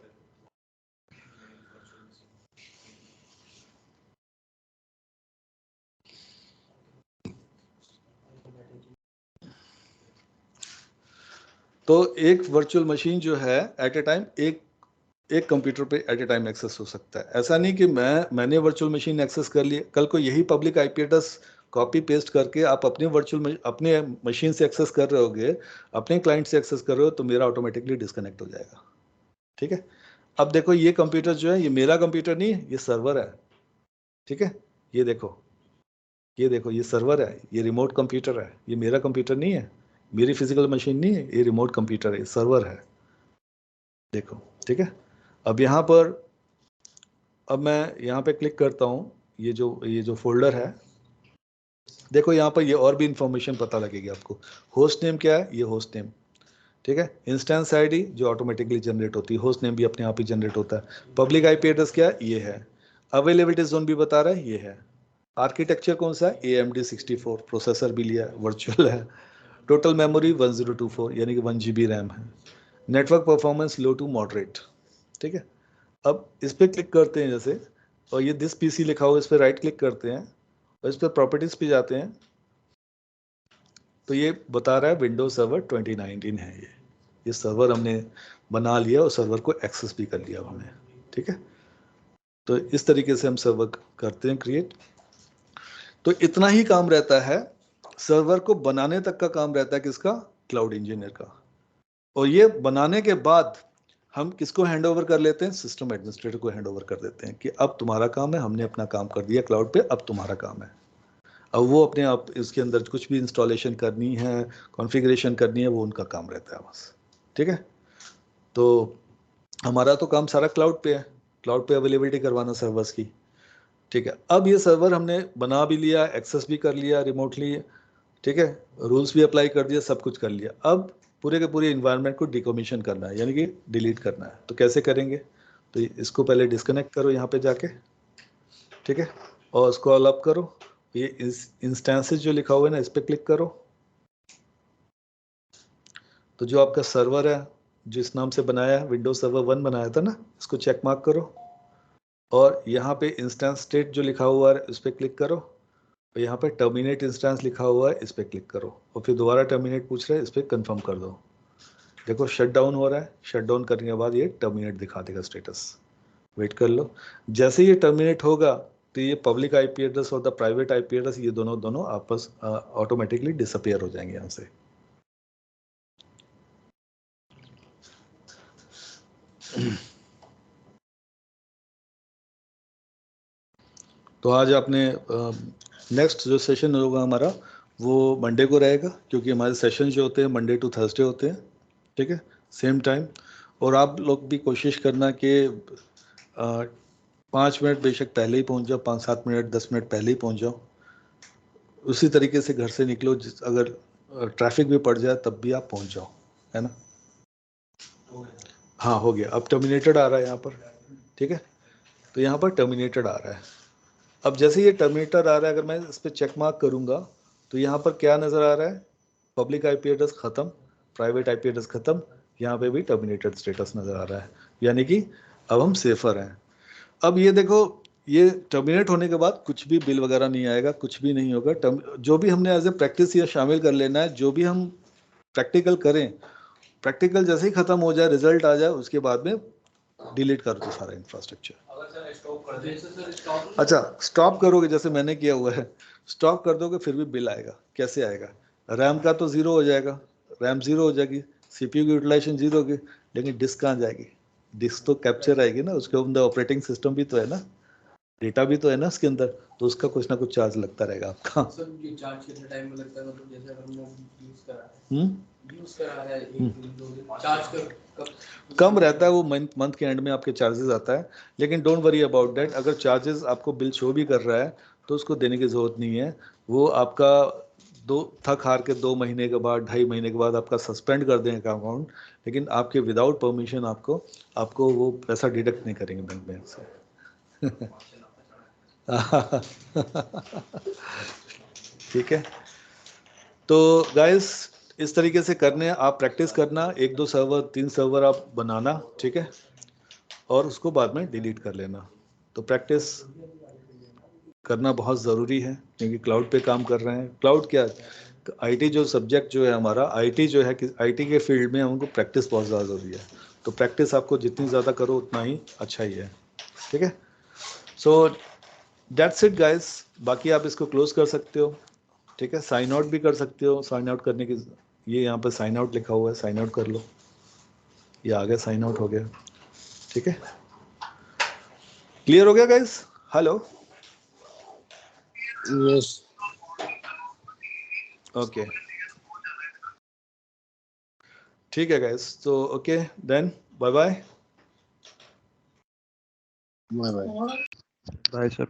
तो एक वर्चुअल मशीन जो है एट ए टाइम एक कंप्यूटर पे एट ए टाइम एक्सेस हो सकता है। ऐसा नहीं कि मैंने वर्चुअल मशीन एक्सेस कर ली, कल को यही public IP address copy paste करके आप अपने मशीन से एक्सेस कर रहे होगे, अपने क्लाइंट से एक्सेस कर रहे हो, तो मेरा ऑटोमेटिकली डिस्कनेक्ट हो जाएगा। ठीक है, अब देखो ये कंप्यूटर जो है, ये मेरा कंप्यूटर नहीं है, ये सर्वर है। ठीक है, ये देखो ये सर्वर है, ये रिमोट कंप्यूटर है, ये मेरा कंप्यूटर नहीं है, मेरी फिजिकल मशीन नहीं है, ये रिमोट कंप्यूटर है, ये सर्वर है। देखो, ठीक है। अब यहाँ पर अब मैं यहाँ पे क्लिक करता हूँ, ये जो फोल्डर है, देखो यहाँ पर ये और भी इंफॉर्मेशन पता लगेगी आपको। होस्ट नेम क्या है, ये होस्ट नेम। ठीक है, इंस्टेंस आईडी जो ऑटोमेटिकली जनरेट होती है, होस्ट नेम भी अपने आप ही जनरेट होता है। पब्लिक आईपी एड्रेस क्या है, ये है। अवेलेबिलिटी जोन भी बता रहा है, ये है। आर्किटेक्चर कौन सा है, AMD 64, प्रोसेसर भी लिया, वर्चुअल है। टोटल मेमोरी 1024 यानी कि 1 GB रैम है। Network performance low to moderate. ठीक है, अब इस पर क्लिक करते हैं जैसे, और ये दिस PC लिखा हुआ, इस पर राइट क्लिक करते हैं और इस पर प्रॉपर्टीज पे जाते हैं, तो ये बता रहा है विंडोज सर्वर 2019 है। ये सर्वर हमने बना लिया और सर्वर को एक्सेस भी कर लिया हमने। ठीक है, तो इस तरीके से हम सर्वर करते हैं क्रिएट। तो इतना ही काम रहता है, सर्वर को बनाने तक का काम रहता है किसका, क्लाउड इंजीनियर का। और ये बनाने के बाद हम किसको हैंड ओवर कर लेते हैं, सिस्टम एडमिनिस्ट्रेटर को हैंड ओवर कर देते हैं कि अब तुम्हारा काम है, हमने अपना काम कर दिया क्लाउड पे, अब तुम्हारा काम है। अब वो अपने आप इसके अंदर कुछ भी इंस्टॉलेशन करनी है, कॉन्फ़िगरेशन करनी है, वो उनका काम रहता है बस। ठीक है, तो हमारा तो काम सारा क्लाउड पे है, क्लाउड पे अवेलेबिलिटी करवाना सर्वर्स की। ठीक है, अब ये सर्वर हमने बना भी लिया, एक्सेस भी कर लिया रिमोटली। ठीक है, रूल्स भी अप्लाई कर दिया, सब कुछ कर लिया। अब पूरे के पूरे इन्वायरमेंट को डिकमीशन करना है, यानी कि डिलीट करना है। तो कैसे करेंगे, तो इसको पहले डिस्कनेक्ट करो यहाँ पे जाके। ठीक है, और स्क्रॉल अप करो, ये इंस्टेंसेस जो लिखा हुआ है ना, इस पर क्लिक करो। तो जो आपका सर्वर है, जिस नाम से बनाया है, विंडोज सर्वर 1 बनाया था ना, इसको चेक मार्क करो। और यहाँ पे इंस्टेंस स्टेट जो लिखा हुआ है, इस पर क्लिक करो। और यहाँ पे टर्मिनेट इंस्टेंस लिखा हुआ है, इस पर क्लिक करो। और फिर दोबारा टर्मिनेट पूछ रहा है, इस पर कंफर्म कर दो। देखो शट डाउन हो रहा है, शट डाउन करने के बाद ये टर्मिनेट दिखा देगा स्टेटस। वेट कर लो, जैसे ये टर्मिनेट होगा तो ये पब्लिक आईपी एड्रेस और द प्राइवेट आईपी एड्रेस, ये दोनों आपस ऑटोमेटिकली डिसअपियर हो जाएंगे यहाँ से। तो आज आपने नेक्स्ट जो सेशन होगा हमारा, वो मंडे को रहेगा, क्योंकि हमारे सेशन जो होते हैं मंडे टू थर्सडे होते हैं। ठीक है, सेम टाइम। और आप लोग भी कोशिश करना कि 5 मिनट बेशक पहले ही पहुंच जाओ, 5-7 मिनट 10 मिनट पहले ही पहुंच जाओ। उसी तरीके से घर से निकलो, अगर ट्रैफिक भी पड़ जाए तब भी आप पहुंच जाओ, है ना। हाँ हो गया, अब टर्मिनेटेड आ रहा है यहाँ पर। ठीक है, तो यहाँ पर टर्मिनेटेड आ रहा है। अब जैसे ये टर्मिनेटर आ रहा है, अगर मैं इस पर चेक मार्क करूंगा तो यहाँ पर क्या नज़र आ रहा है, पब्लिक आईपी एड्रेस ख़त्म, प्राइवेट आईपी एड्रेस ख़त्म, यहाँ पे भी टर्मिनेटेड स्टेटस नज़र आ रहा है, यानी कि अब हम सेफर हैं। अब ये देखो, ये टर्मिनेट होने के बाद कुछ भी बिल वगैरह नहीं आएगा, कुछ भी नहीं होगा। जो भी हमने एज ए प्रैक्टिस या शामिल कर लेना है, जो भी हम प्रैक्टिकल करें, प्रैक्टिकल जैसे ही ख़त्म हो जाए, रिजल्ट आ जाए, उसके बाद में डिलीट कर दो सारा इंफ्रास्ट्रक्चर। अच्छा, स्टॉप करोगे जैसे मैंने किया हुआ है, स्टॉप कर दोगे फिर भी बिल आएगा। कैसे आएगा, रैम का तो 0 हो जाएगा, रैम 0 हो जाएगी, CPU की यूटिलाइजेशन 0 होगी, लेकिन डिस्क कहाँ जाएगी, डिस्क तो कैप्चर आएगी ना, उसके अंदर ऑपरेटिंग सिस्टम भी तो है ना, डेटा भी तो है ना उसके अंदर, तो उसका कुछ ना कुछ चार्ज लगता रहेगा आपका। सर ये चार्ज कितने टाइम में लगता है, मतलब जैसे अगर हमने यूज करा है यूज करा है एक दिन 2 दिन चार्ज कब कम रहता है वो, मंथ के एंड में आपके चार्जेस आता है, लेकिन डोंट वरी अबाउट दैट। अगर चार्जेस आपको बिल शो भी कर रहा है तो उसको देने की ज़रूरत नहीं है। वो आपका थक हार के 2 महीने के बाद 2.5 महीने के बाद आपका सस्पेंड कर देंगे अकाउंट, लेकिन आपके विदाउट परमिशन आपको वो पैसा डिडक्ट नहीं करेंगे बैंक से। ठीक है, तो गाइस इस तरीके से करने आप प्रैक्टिस करना, 1-2 सर्वर 3 सर्वर आप बनाना, ठीक है, और उसको बाद में डिलीट कर लेना। तो प्रैक्टिस करना बहुत ज़रूरी है, क्योंकि क्लाउड पे काम कर रहे हैं। क्लाउड क्या, आईटी जो सब्जेक्ट जो है हमारा, आईटी जो है कि आईटी के फील्ड में हमको प्रैक्टिस बहुत ज़्यादा ज़रूरी है। तो प्रैक्टिस आपको जितनी ज़्यादा करो उतना ही अच्छा ही है, ठीक है। सो दैट्स इट गाइस, बाकी आप इसको क्लोज कर सकते हो, ठीक है। साइन आउट भी कर सकते हो, साइन आउट करने की ये यहाँ पर साइन आउट लिखा हुआ है, साइन आउट कर लो, ये आ गया, साइन आउट हो गया, ठीक है। क्लियर हो गया गाइस? Hello, Yes. ओके, ठीक है गाइस, तो okay then, bye bye. Bye bye. Bye sir.